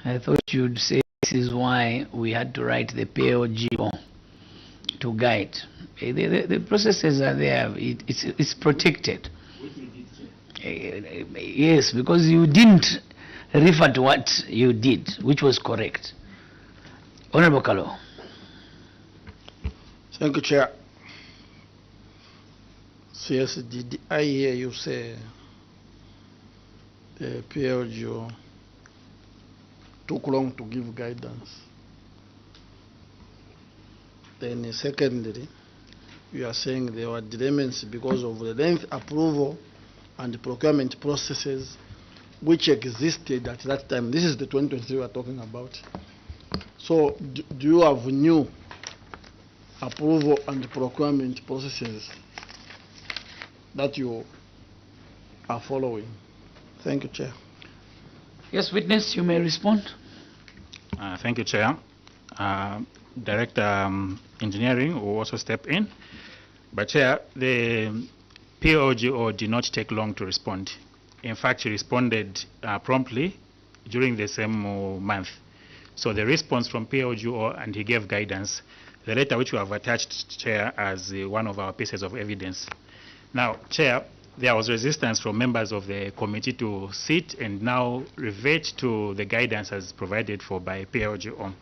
I thought you'd say this is why we had to write the POGO to guide. The processes are there, it's protected. Yes, because you didn't refer to what you did, which was correct. Honorable Kalo. Thank you, Chair. Yes, did I hear you say the PLGO took long to give guidance? Then secondly, you are saying there were delays because of the length approval and the procurement processes which existed at that time. This is the 2023 we are talking about. So do you have new approval and procurement processes that you are following? Thank you, Chair. Yes, witness, you may respond. Thank you, Chair. Director Engineering will also step in. But Chair, the POGO did not take long to respond. In fact, she responded promptly during the same month. So the response from POGO, and he gave guidance, the letter which we have attached, Chair, as one of our pieces of evidence. Now, Chair, there was resistance from members of the committee to sit and now revert to the guidance as provided for by PLGO.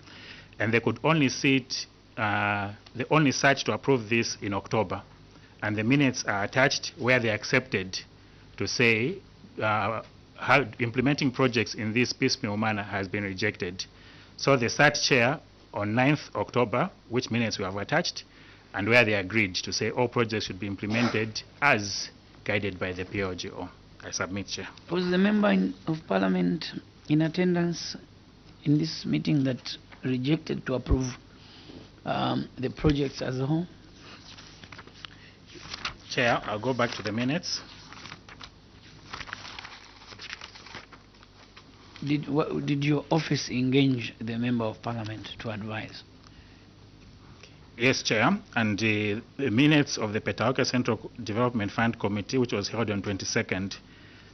And they could only sit, they only sat to approve this in October. And the minutes are attached where they accepted to say how implementing projects in this piecemeal manner has been rejected. So they sat, Chair, on 9th October, which minutes we have attached, and where they agreed to say all projects should be implemented as guided by the PLGO. I submit, Chair. Was the member of Parliament in attendance in this meeting that rejected to approve the projects as a whole? Chair, I'll go back to the minutes. Did your office engage the member of Parliament to advise? Yes, Chair, and the minutes of the Petauke Central Development Fund Committee, which was held on 22nd,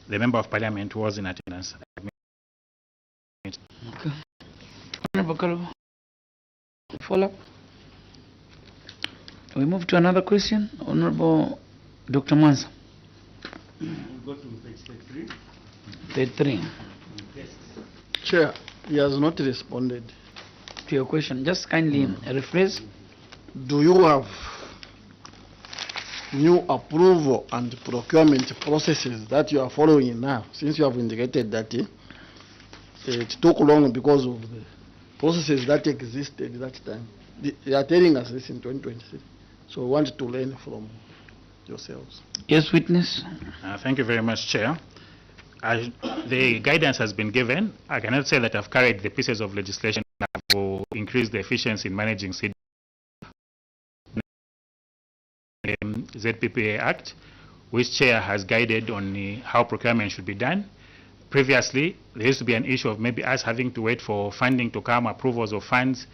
the Member of Parliament was in attendance. Okay. Honorable Kalo, follow up. We move to another question. Honorable Dr. Mwanza. We'll go to page 33. 33. Yes. Chair, he has not responded To your question, just kindly rephrase. Do you have new approval and procurement processes that you are following now, since you have indicated that it took long because of the processes that existed at that time? They are telling us this in 2023. So we want to learn from yourselves. Yes, witness. Thank you very much, Chair. The guidance has been given. I cannot say that I've carried the pieces of legislation that will increase the efficiency in managing SINDA. ZPPA Act, which Chair has guided on how procurement should be done. Previously, there used to be an issue of maybe us having to wait for funding to come, approvals of funds.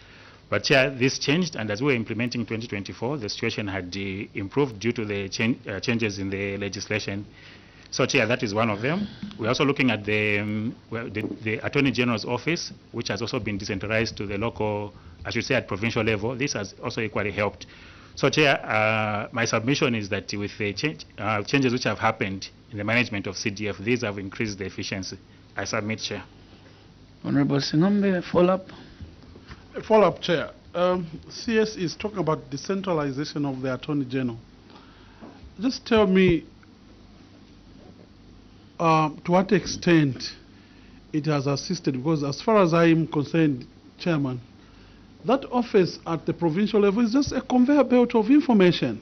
But Chair, this changed, and as we were implementing 2024, the situation had improved due to the changes in the legislation. So, Chair, that is one of them. We're also looking at the Attorney General's office, which has also been decentralized to the local, I should say at provincial level. This has also equally helped. So, Chair, my submission is that with the changes which have happened in the management of CDF, these have increased the efficiency. I submit, Chair. Honorable Singombe, follow-up. Follow-up, Chair. CS is talking about decentralization of the Attorney General. Just tell me to what extent it has assisted, because as far as I am concerned, Chairman, that office at the provincial level is just a conveyor belt of information.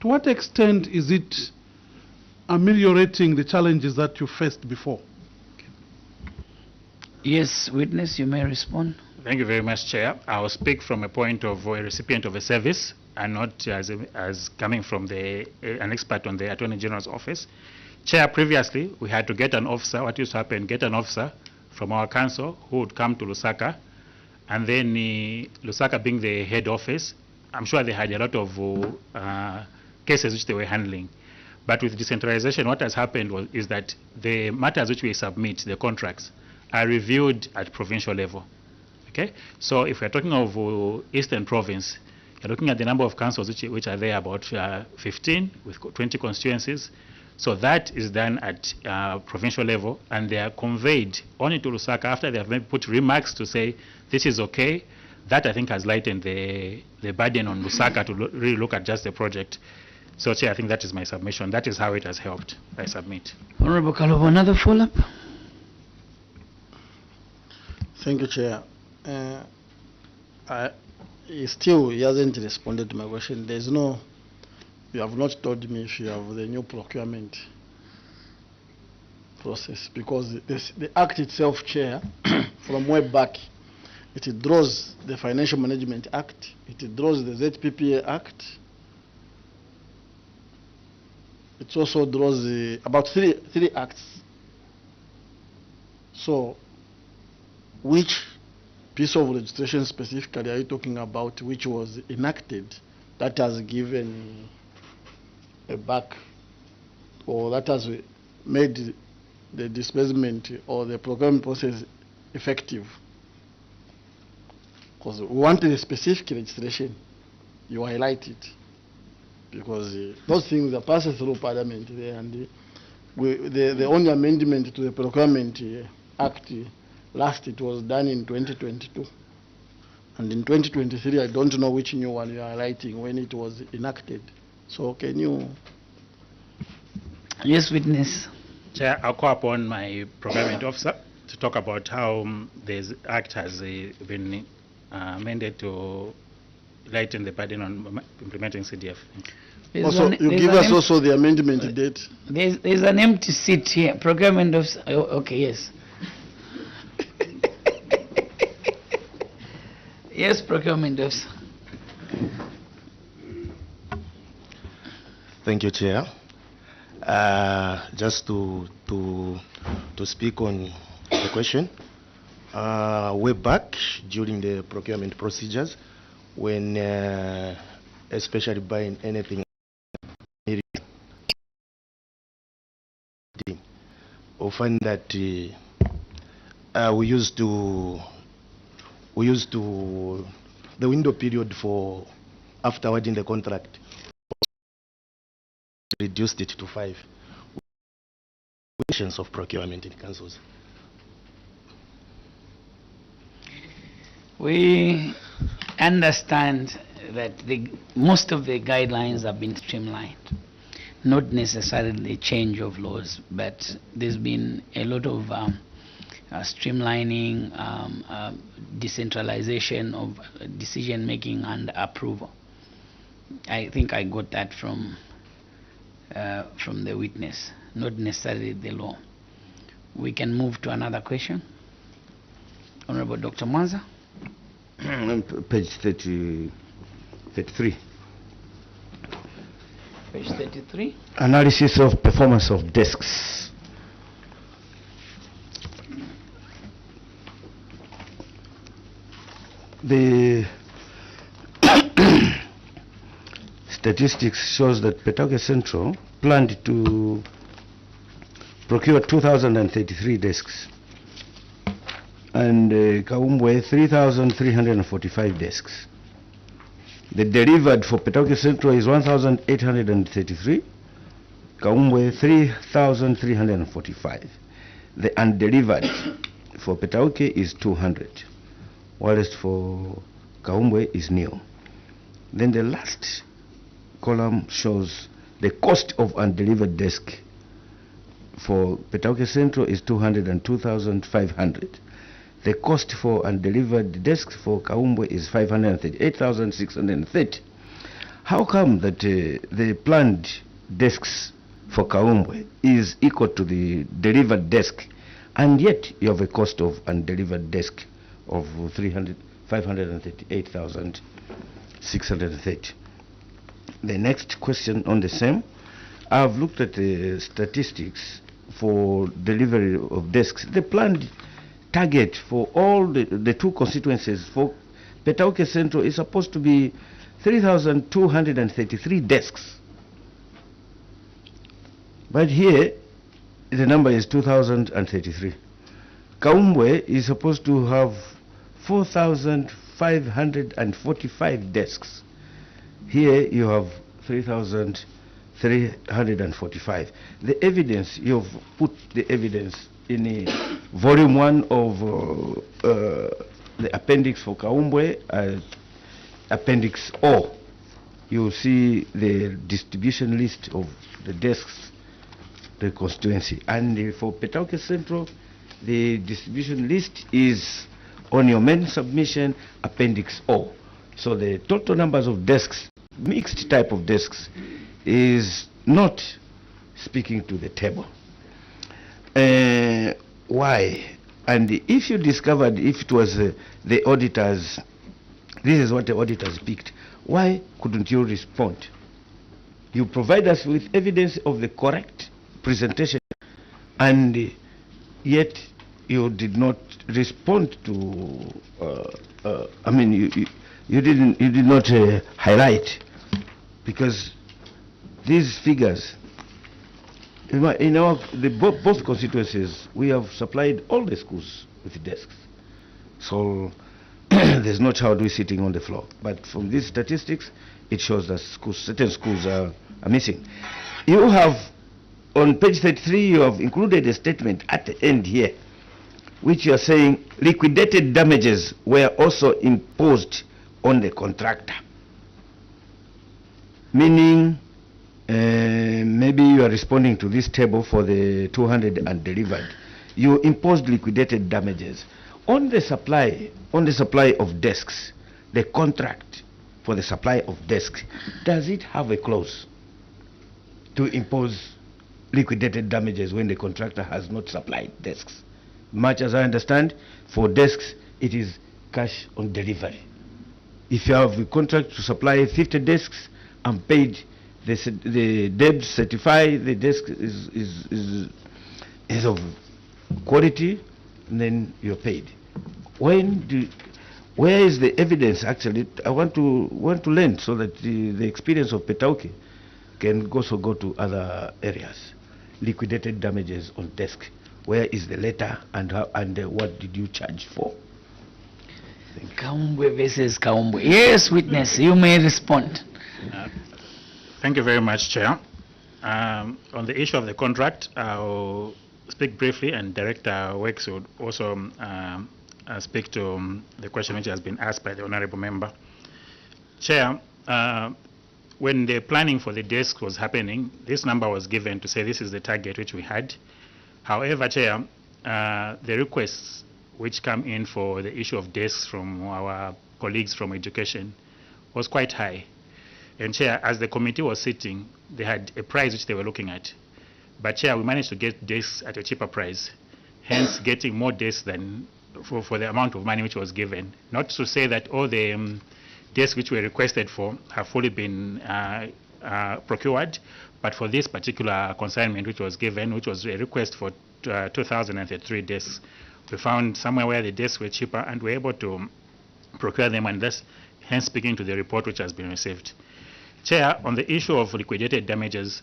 To what extent is it ameliorating the challenges that you faced before? Yes, witness, you may respond. Thank you very much, Chair. I will speak from a point of a recipient of a service. and not as coming from an expert on the Attorney General's office. Chair, previously we had to get an officer. What used to happen, get an officer from our council who would come to Lusaka, and then Lusaka being the head office, I'm sure they had a lot of cases which they were handling. But with decentralization, what has happened is that the matters which we submit, the contracts, are reviewed at provincial level. Okay? So if we're talking of Eastern Province, you're looking at the number of councils which are there, about 15 with 20 constituencies. So that is done at provincial level, and they are conveyed only to Lusaka after they have maybe put remarks to say this is okay. That, I think, has lightened the burden on Lusaka to really look at just the project. So, Chair, I think that is my submission. That is how it has helped. I submit. Honorable Kalobo, another follow-up? Thank you, Chair. He hasn't responded to my question. There's no, you have not told me if you have the new procurement process, because the Act itself, Chair, from way back, it draws the Financial Management Act, it draws the ZPPA Act, it also draws about three acts. So, which piece of legislation specifically are you talking about which was enacted that has given a back, or that has made the disbursement or the procurement process effective? Because we wanted a specific legislation, you highlight it, because those things are passed through Parliament there, and the only amendment to the Procurement Act last, it was done in 2022, and in 2023 I don't know which new one you are highlighting when it was enacted. So can you? Yes, witness. Chair, I'll call upon my procurement officer to talk about how this act has been amended to lighten the burden on implementing CDF. Also, you give us also the amendment date. There's an empty seat here. Procurement officer. Oh, okay, yes. Yes, procurement officer. Thank you, Chair. Just to speak on the question, way back during the procurement procedures, when especially buying anything, we find that we used to the window period for after awarding the contract, reduced it to 5 of procurement in councils. We understand that most of the guidelines have been streamlined, not necessarily change of laws, but there's been a lot of streamlining, decentralization of decision making and approval. I think I got that from the witness, not necessarily the law. We can move to another question. Honorable Dr. Mwanza. Page 33. Page 33. Analysis of performance of desks. The statistics shows that Petauke Central planned to procure 2,033 desks, and Kaumbwe 3,345 desks. The delivered for Petauke Central is 1,833, Kaumbwe 3,345. The undelivered for Petauke is 200, whilst for Kaumbwe is nil. Then the last column shows the cost of undelivered desk for Petauke Central is 202,500. The cost for undelivered desks for Kaumbwe is 538,630. How come that the planned desks for Kaumbwe is equal to the delivered desk, and yet you have a cost of undelivered desk of 538,630? the next question on the same. I've looked at the statistics for delivery of desks. The planned target for all the two constituencies for Petauke Central is supposed to be 3,233 desks. But here, the number is 2,033. Kaumbwe is supposed to have 4,545 desks. Here you have 3,345. The evidence, you've put the evidence in volume 1 of the appendix for Kaumbwe, appendix O. You see the distribution list of the desks, the constituency. And for Petauke Central, the distribution list is on your main submission, appendix O. So the total numbers of desks, mixed type of desks, is not speaking to the table. Why? And if you discovered, if it was the auditors, this is what the auditors picked, why couldn't you respond? You provide us with evidence of the correct presentation, and yet you did not respond to. I mean, you did not highlight, because these figures, in our both constituencies, we have supplied all the schools with desks. So there's no child who is sitting on the floor. But from these statistics, it shows that certain schools are missing. You have, on page 33, you have included a statement at the end here, which you are saying liquidated damages were also imposed on the contractor. Meaning, maybe you are responding to this table for the 200 undelivered. You imposed liquidated damages on the supply of desks. The contract for the supply of desks, does it have a clause to impose liquidated damages when the contractor has not supplied desks? Much as I understand, for desks it is cash on delivery. If you have a contract to supply 50 desks and paid, the debt certify the desk is of quality, and then you're paid. Where is the evidence? Actually, I want to learn, so that the experience of Petauke can also go to other areas. Liquidated damages on desk. Where is the letter, and what did you charge for? Kaumbwe versus Kaumbwe. Yes, witness, you may respond. Thank you very much, Chair. On the issue of the contract, I'll speak briefly, and Director Wex would also speak to the question which has been asked by the Honorable Member. Chair, when the planning for the desk was happening, this number was given to say this is the target which we had. However, Chair, the requests which come in for the issue of desks from our colleagues from education was quite high. And Chair, as the committee was sitting, they had a price which they were looking at. But Chair, we managed to get desks at a cheaper price, hence getting more desks than for the amount of money which was given. Not to say that all the desks which were requested for have fully been procured, but for this particular consignment which was given, which was a request for 2,003 desks, we found somewhere where the desks were cheaper, and we were able to procure them, and thus hence speaking to the report which has been received. Chair, on the issue of liquidated damages,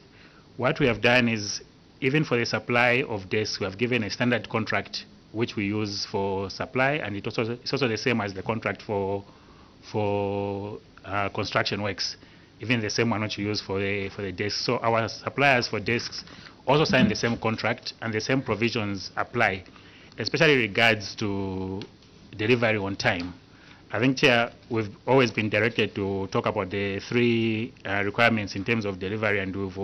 what we have done is, even for the supply of desks, we have given a standard contract which we use for supply, and it's also the same as the contract for construction works, even the same one which we use for the desks. So our suppliers for desks also sign the same contract, and the same provisions apply, especially regards to delivery on time. I think, Chair, we've always been directed to talk about the three requirements in terms of delivery, and we've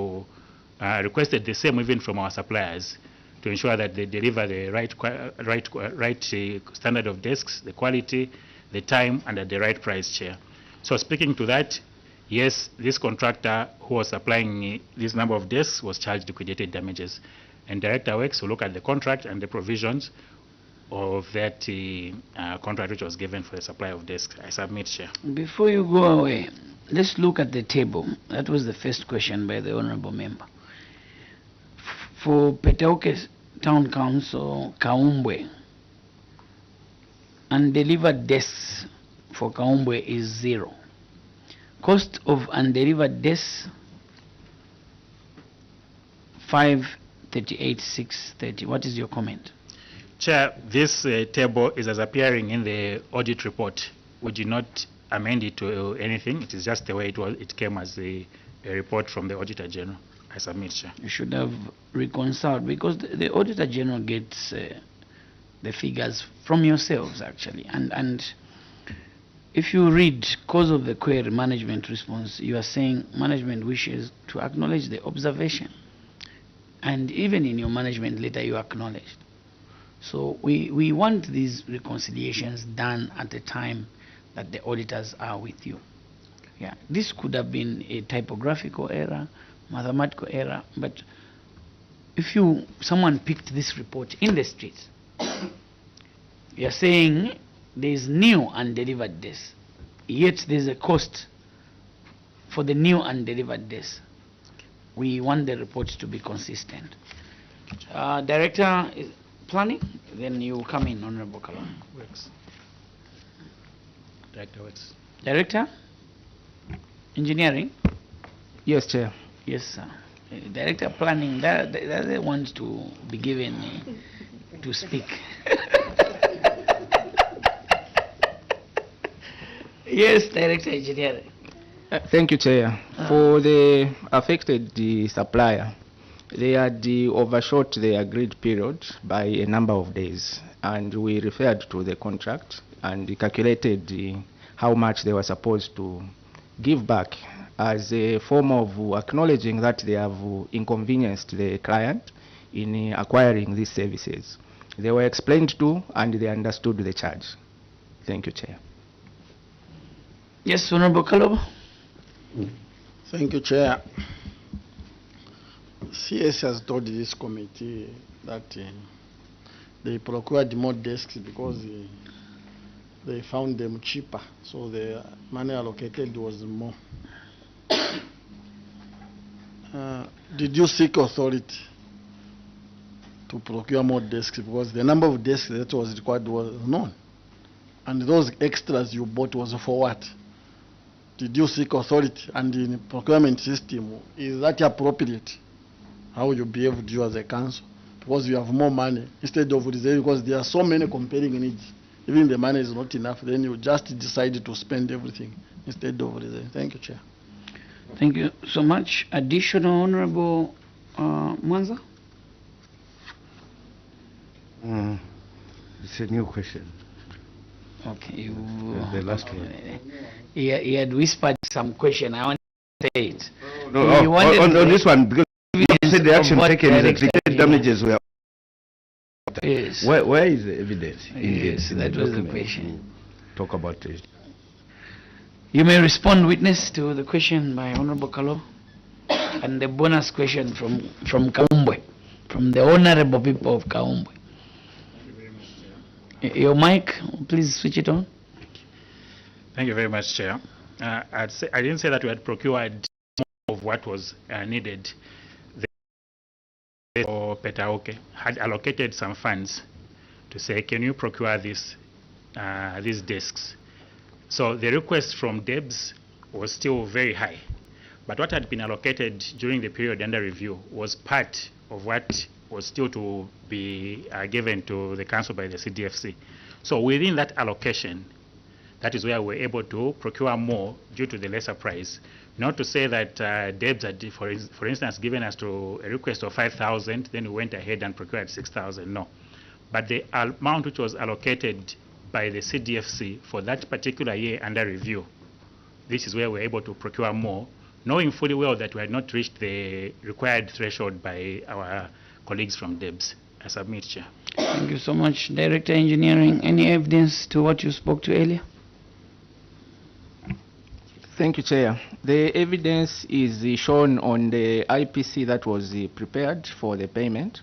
requested the same even from our suppliers to ensure that they deliver the right standard of desks, the quality, the time, and at the right price, Chair. So speaking to that, yes, this contractor who was supplying this number of desks was charged liquidated damages. And Director Wex will look at the contract and the provisions. of that contract which was given for the supply of desks. I submit, Chair. Before you go away, let's look at the table. That was the first question by the Honorable Member. For Petauke Town Council, Kaumbwe, undelivered desks for Kaumbwe is 0. Cost of undelivered desks, 538,630. What is your comment? Chair, this table is as appearing in the audit report. We did not amend it to anything. It is just the way it was. It came as a report from the Auditor General. I submit, Chair. You should have reconciled, because the Auditor General gets the figures from yourselves, actually. And if you read cause of the query management response, you are saying management wishes to acknowledge the observation. And even in your management letter, you acknowledged. So we want these reconciliations done at the time that the auditors are with you. Yeah, this could have been a typographical error, mathematical error, but if someone picked this report in the streets, you're saying there's new undelivered desks, yet there's a cost for the new undelivered desks. We want the report to be consistent. Director Planning, then you come in, Honorable Kalon. Works. Director Works. Director Engineering. Yes, Chair. Yes, sir. Director Planning, they want to be given to speak. Yes, Director Engineering. Thank you, Chair. For the affected supplier, they had overshot the agreed period by a number of days, and we referred to the contract and calculated how much they were supposed to give back as a form of acknowledging that they have inconvenienced the client in acquiring these services. They were explained to and they understood the charge. Thank you, Chair. Yes, Honorable Kalobo. Thank you, Chair. CS has told this committee that they procured more desks because they found them cheaper, so the money allocated was more. Did you seek authority to procure more desks? Because the number of desks that was required was known, and those extras you bought was for what? Did you seek authority? And in the procurement system, is that appropriate? How you behaved you as a council? Because you have more money instead of reserving, because there are so many compelling needs. Even the money is not enough, then you just decide to spend everything instead of reserving. Thank you, Chair. Thank you so much. Additional Honorable Mwanza? It's a new question. Okay. The last one. He had whispered some question. I want to say it. No, on this one, because you said the action taken is that the damages were. Yes. Where is the evidence? Yes, that was the question. Talk about it. You may respond, witness, to the question by Honorable Kalo, and the bonus question from Kaumbwe, from the honorable people of Kaumbwe. Your mic, please switch it on. Thank you very much, Chair. I didn't say that we had procured more of what was needed. The Petauke had allocated some funds to say, can you procure these desks? So the request from DEBS was still very high. But what had been allocated during the period under review was part of what was still to be given to the council by the CDFC. So within that allocation, that is where we were able to procure more due to the lesser price. Not to say that DEBS had, for instance, given us to a request of 5,000, then we went ahead and procured 6,000, no. But the amount which was allocated by the CDFC for that particular year under review, this is where we were able to procure more, knowing fully well that we had not reached the required threshold by our colleagues from DEBS. I submit, Chair. Thank you so much. Director Engineering, any evidence to what you spoke to earlier? Thank you, Chair. The evidence is shown on the IPC that was prepared for the payment,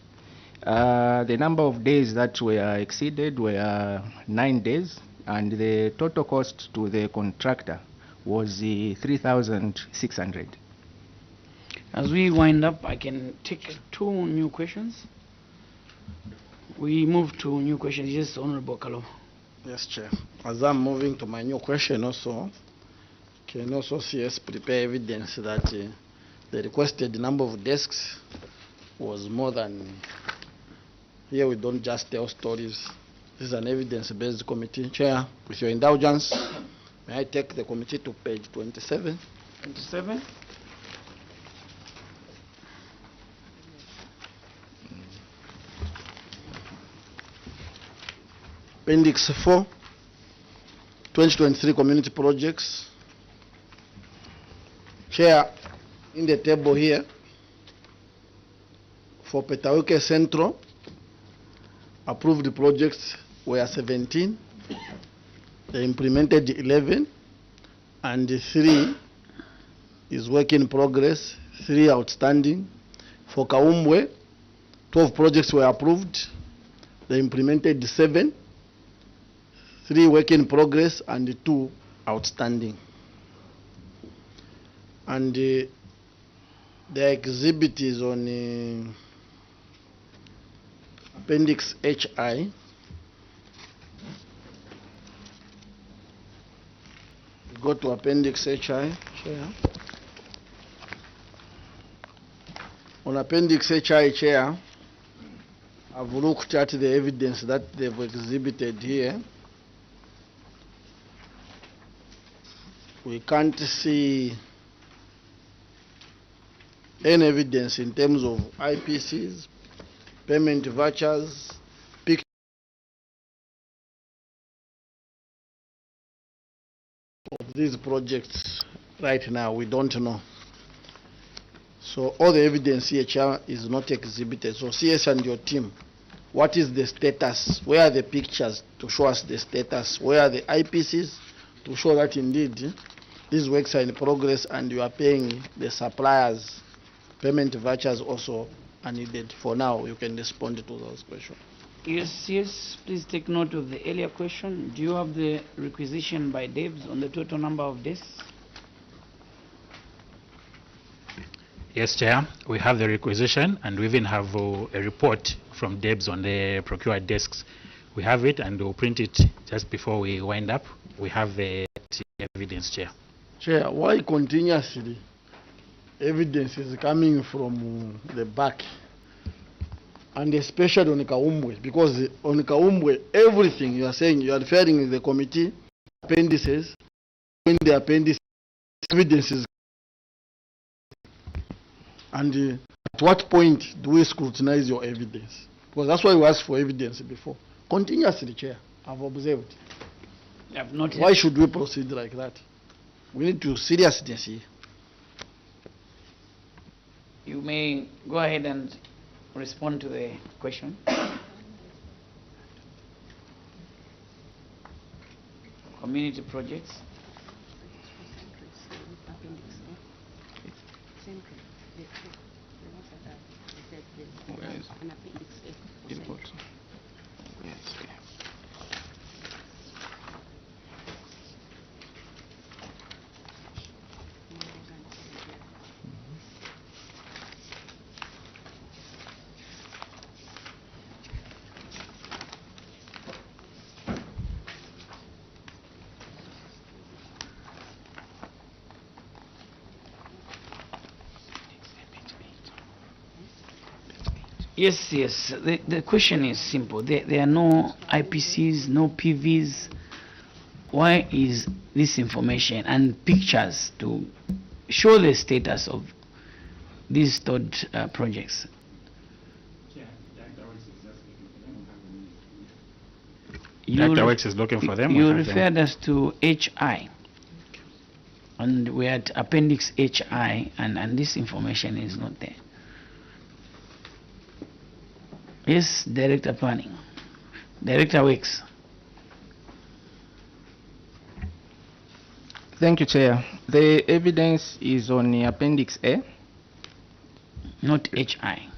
The number of days that were exceeded were 9 days, and the total cost to the contractor was 3,600. As we wind up, I can take 2 new questions. We move to new questions. Yes, Honorable Kalo. Yes, Chair. As I'm moving to my new question also, can also CS prepare evidence that the requested number of desks was more than. Here we don't just tell stories. This is an evidence-based committee. Chair, with your indulgence, may I take the committee to page 27? 27. Appendix 4, 2023 community projects. Chair, in the table here, for Petauke Central, approved projects were 17, they implemented 11, and 3 is work in progress, 3 outstanding. For Kaumbwe, 12 projects were approved, they implemented 7, 3 work in progress, and 2 outstanding. And the exhibit is on Appendix HI. Go to Appendix HI. Chair. On Appendix HI, Chair, I've looked at the evidence that they've exhibited here. We can't see any evidence in terms of IPCs, payment vouchers, pictures of these projects right now. We don't know. So all the evidence here, Chair, is not exhibited. So CS and your team, what is the status? Where are the pictures to show us the status? Where are the IPCs to show that indeed these works are in progress and you are paying the suppliers? Payment vouchers also are needed. For now, you can respond to those questions. Yes, please take note of the earlier question. Do you have the requisition by Debs on the total number of desks? Yes, Chair. We have the requisition, and we even have a report from Debs on the procured desks. We have it, and we'll print it just before we wind up. We have the evidence, Chair. Chair, why continuously evidence is coming from the back, and especially on Kaumbwe? Because on Kaumbwe, everything you are saying, you are referring to the committee appendices. In the appendices, evidence is. And at what point do we scrutinize your evidence? Because that's why we asked for evidence before. Continuously, Chair, I've observed. Why should we proceed like that? We need to seriousness here. You may go ahead and respond to the question. Community projects. Where is input? Yes, okay. Yes. The question is simple. There are no IPCs, no PVs. Why is this information and pictures to show the status of these stored projects? Director Works is looking for them. You referred us to HI, and we're at Appendix HI, and this information is not there. Yes, Director Planning. Director Works. Thank you, Chair. The evidence is on Appendix A. Not HI.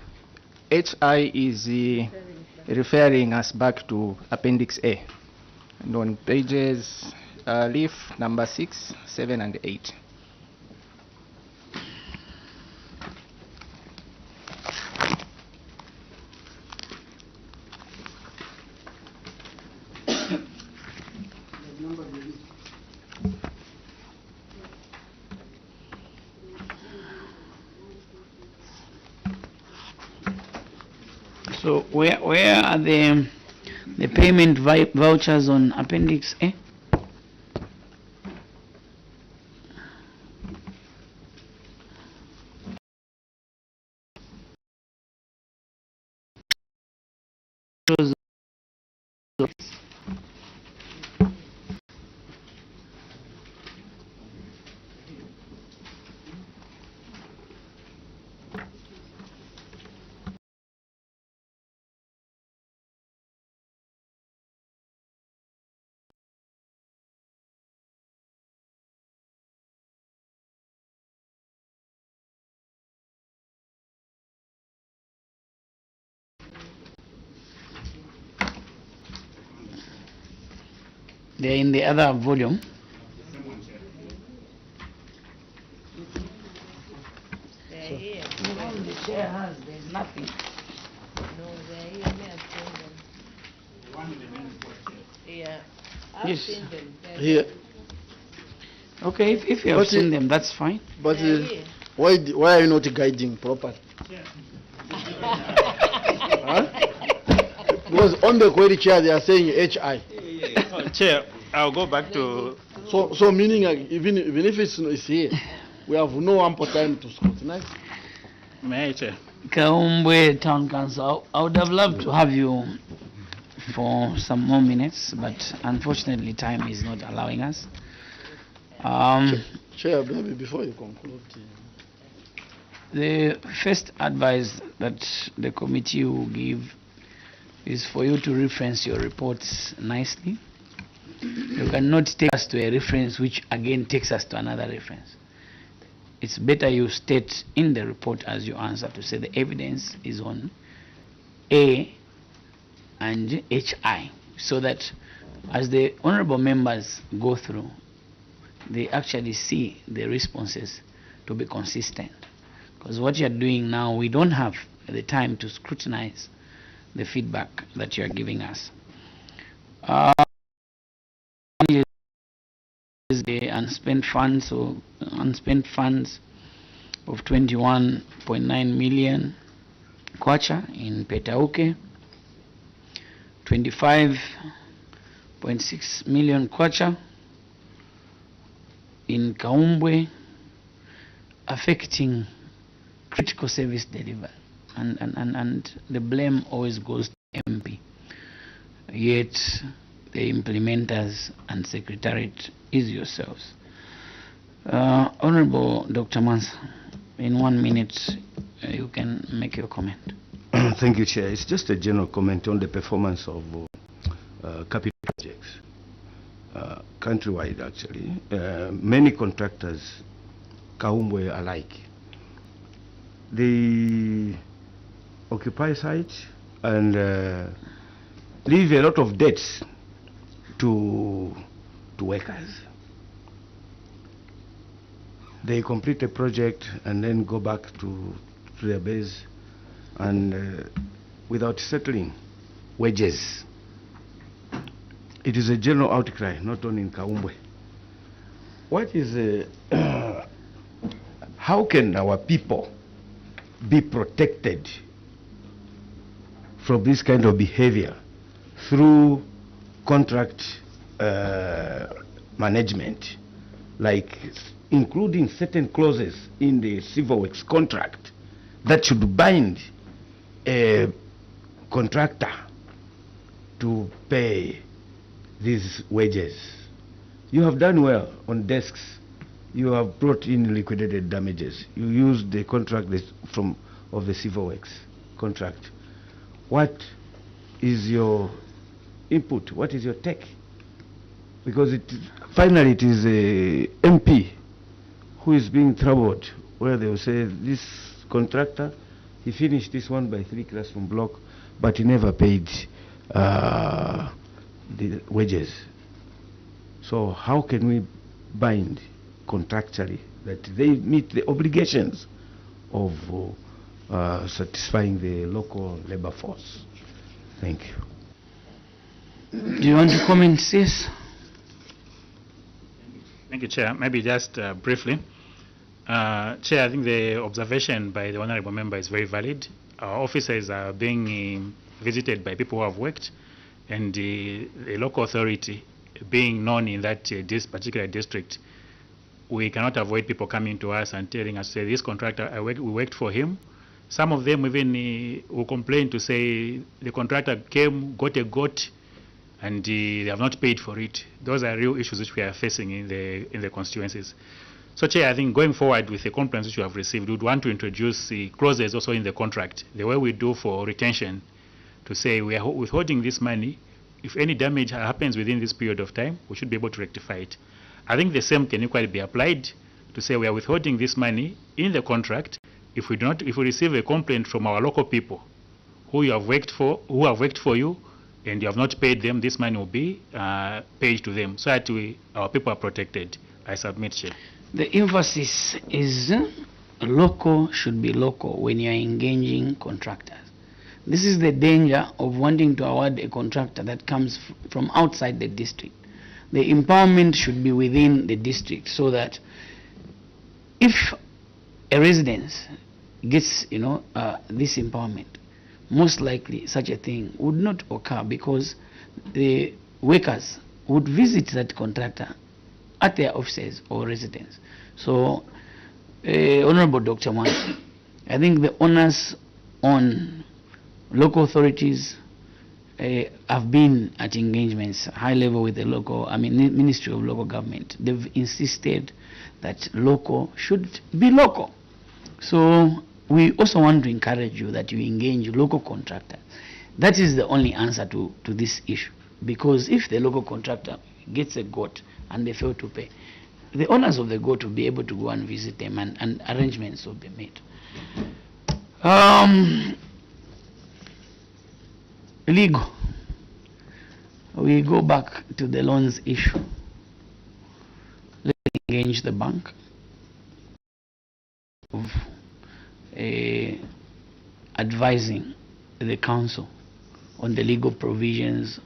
HI is referring us back to Appendix A, and on pages leaf number 6, 7, and 8. So where are the payment vouchers on Appendix A? They're in the other volume. They're here. The chair has, there's nothing. No, they're here. May I send them? Yeah. I've Yes. seen them. They're Here. Okay, if you have seen them, that's fine. But They're here. why are you not guiding properly? Huh? Because on the query chair they are saying HI. Chair, I'll go back to... So meaning even if it's here, we have no ample time to scrutinize. May I, Chair? Kaumbwe Town Council, I would have loved to have you for some more minutes, but unfortunately time is not allowing us. Chair, maybe before you conclude. The first advice that the committee will give is for you to reference your reports nicely. You cannot take us to a reference which again takes us to another reference. It's better you state in the report as you answer to say the evidence is on A and HI, so that as the honorable members go through, they actually see the responses to be consistent. Because what you're doing now, we don't have the time to scrutinize the feedback that you're giving us. Is the unspent funds, so unspent funds of 21.9 million kwacha in Petauke, 25.6 million kwacha in Kaumbwe, affecting critical service delivery, and the blame always goes to MP, yet the implementers and secretariat is yourselves. Honorable Dr. Mansa, in 1 minute you can make your comment. Thank you, Chair. It's just a general comment on the performance of capital projects countrywide, actually. Many contractors, Kaumbwe alike, they occupy sites and leave a lot of debts to workers. They complete a project and then go back to their base and without settling wages. It is a general outcry, not only in Kaumbwe. What is how can our people be protected from this kind of behavior through contract management, like including certain clauses in the civil works contract that should bind a contractor to pay these wages? You have done well on desks. You have brought in liquidated damages. You used the contract of the civil works contract. What is your input? What is your take? Because finally it is a MP who is being troubled, where they will say this contractor he finished this 1x3 classroom block, but he never paid the wages. So how can we bind contractually that they meet the obligations of satisfying the local labor force? Thank you. Do you want to comment, sis? Thank you, Chair. Maybe just briefly. Chair, I think the observation by the honorable member is very valid. Our officers are being visited by people who have worked, and the local authority being known in that this particular district, we cannot avoid people coming to us and telling us, say, this contractor, we worked for him. Some of them even will complain to say the contractor came, got a goat, and they have not paid for it. Those are real issues which we are facing in the constituencies. So, Chair, I think going forward with the complaints which you have received, we would want to introduce clauses also in the contract, the way we do for retention, to say we are withholding this money. If any damage happens within this period of time, we should be able to rectify it. I think the same can equally be applied to say we are withholding this money in the contract. If we receive a complaint from our local people who have worked for you, and you have not paid them, this money will be paid to them, so that our people are protected. I submit, Chair. The emphasis is local should be local when you are engaging contractors. This is the danger of wanting to award a contractor that comes from outside the district. The empowerment should be within the district, so that if a residence gets, this empowerment, most likely such a thing would not occur, because the workers would visit that contractor at their offices or residence. So, Honorable Dr. Wan, I think the onus on local authorities have been at engagements high level with the Ministry of Local Government. They've insisted that local should be local. So we also want to encourage you that you engage local contractors. That is the only answer to this issue. Because if the local contractor gets a goat and they fail to pay, the owners of the goat will be able to go and visit them, and arrangements will be made. Legal. We go back to the loans issue. Let's engage the bank of advising the council on the legal provisions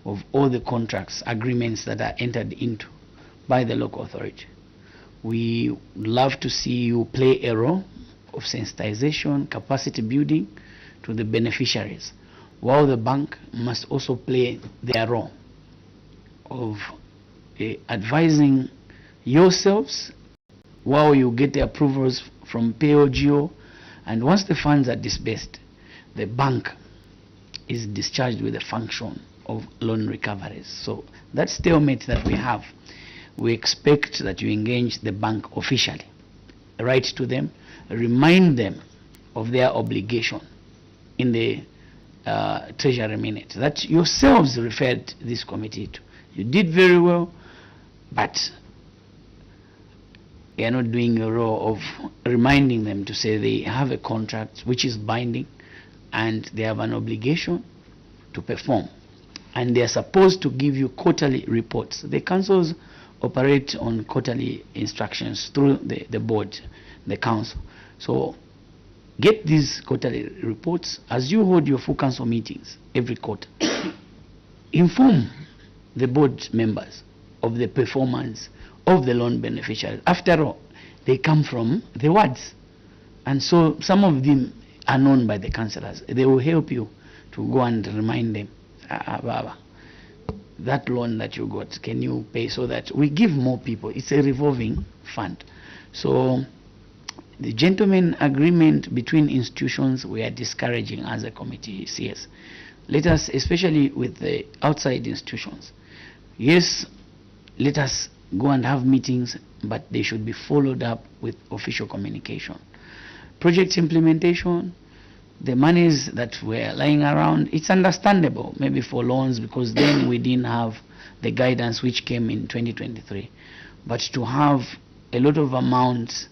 of all the contracts, agreements that are entered into by the local authority. We would love to see you play a role of sensitization, capacity building to the beneficiaries, while the bank must also play their role of advising yourselves while you get the approvals from POGO, and once the funds are disbursed, the bank is discharged with the function of loan recoveries. So that stalemate that we have, we expect that you engage the bank officially, write to them, remind them of their obligation in the Treasury minute that yourselves referred this committee to. You did very well, but you are not doing your role of reminding them to say they have a contract which is binding and they have an obligation to perform, and they are supposed to give you quarterly reports. The councils operate on quarterly instructions through the board, the council. So get these quarterly reports as you hold your full council meetings every quarter. Inform the board members of the performance of the loan beneficiaries. After all, they come from the wards, and so some of them are known by the councillors. They will help you to go and remind them, that loan that you got, can you pay, so that we give more people. It's a revolving fund. So the gentleman agreement between institutions, we are discouraging as a committee. CS, let us, especially with the outside institutions, yes, let us go and have meetings, but they should be followed up with official communication. Project implementation, the monies that were lying around, it's understandable, maybe for loans, because then we didn't have the guidance which came in 2023. But to have a lot of amounts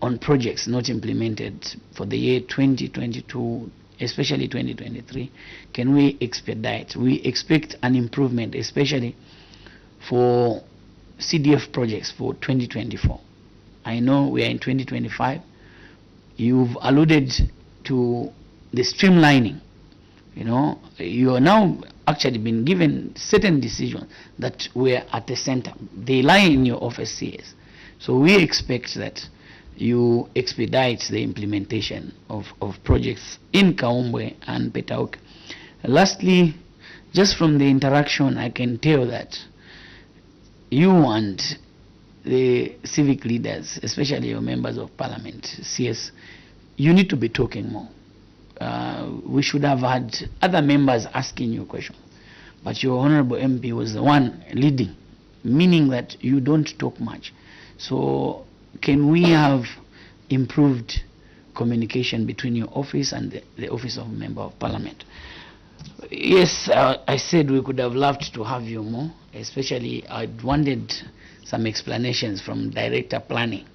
on projects not implemented for the year 2022, especially 2023, can we expedite? We expect an improvement, especially for CDF projects for 2024. I know we are in 2025. You've alluded to the streamlining. You know, you are now actually been given certain decisions that were at the center. They lie in your office CS. So we expect that you expedite the implementation of projects in Kaumbwe and Petauke. Lastly, just from the interaction, I can tell that you and the civic leaders, especially your members of parliament, CS, you need to be talking more. We should have had other members asking you questions, but your honorable MP was the one leading, meaning that you don't talk much. So can we have improved communication between your office and the office of member of parliament? Yes, I said we could have loved to have you more, especially I'd wanted some explanations from director planning,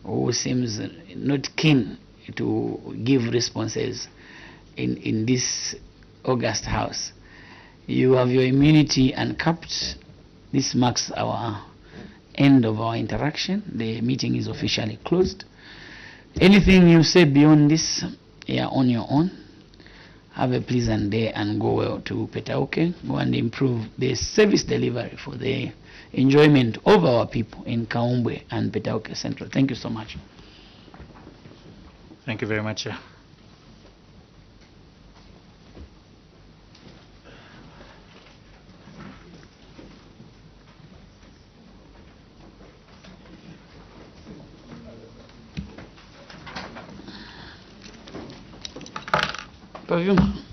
who seems not keen to give responses in this August house. You have your immunity uncapped. This marks our end of our interaction. The meeting is officially closed. Anything you say beyond this, you are on your own. Have a pleasant day and go well to Petauke. Go and improve the service delivery for the enjoyment of our people in Kaumbwe and Petauke Central. Thank you so much. Thank you very much, Chair. Perfume.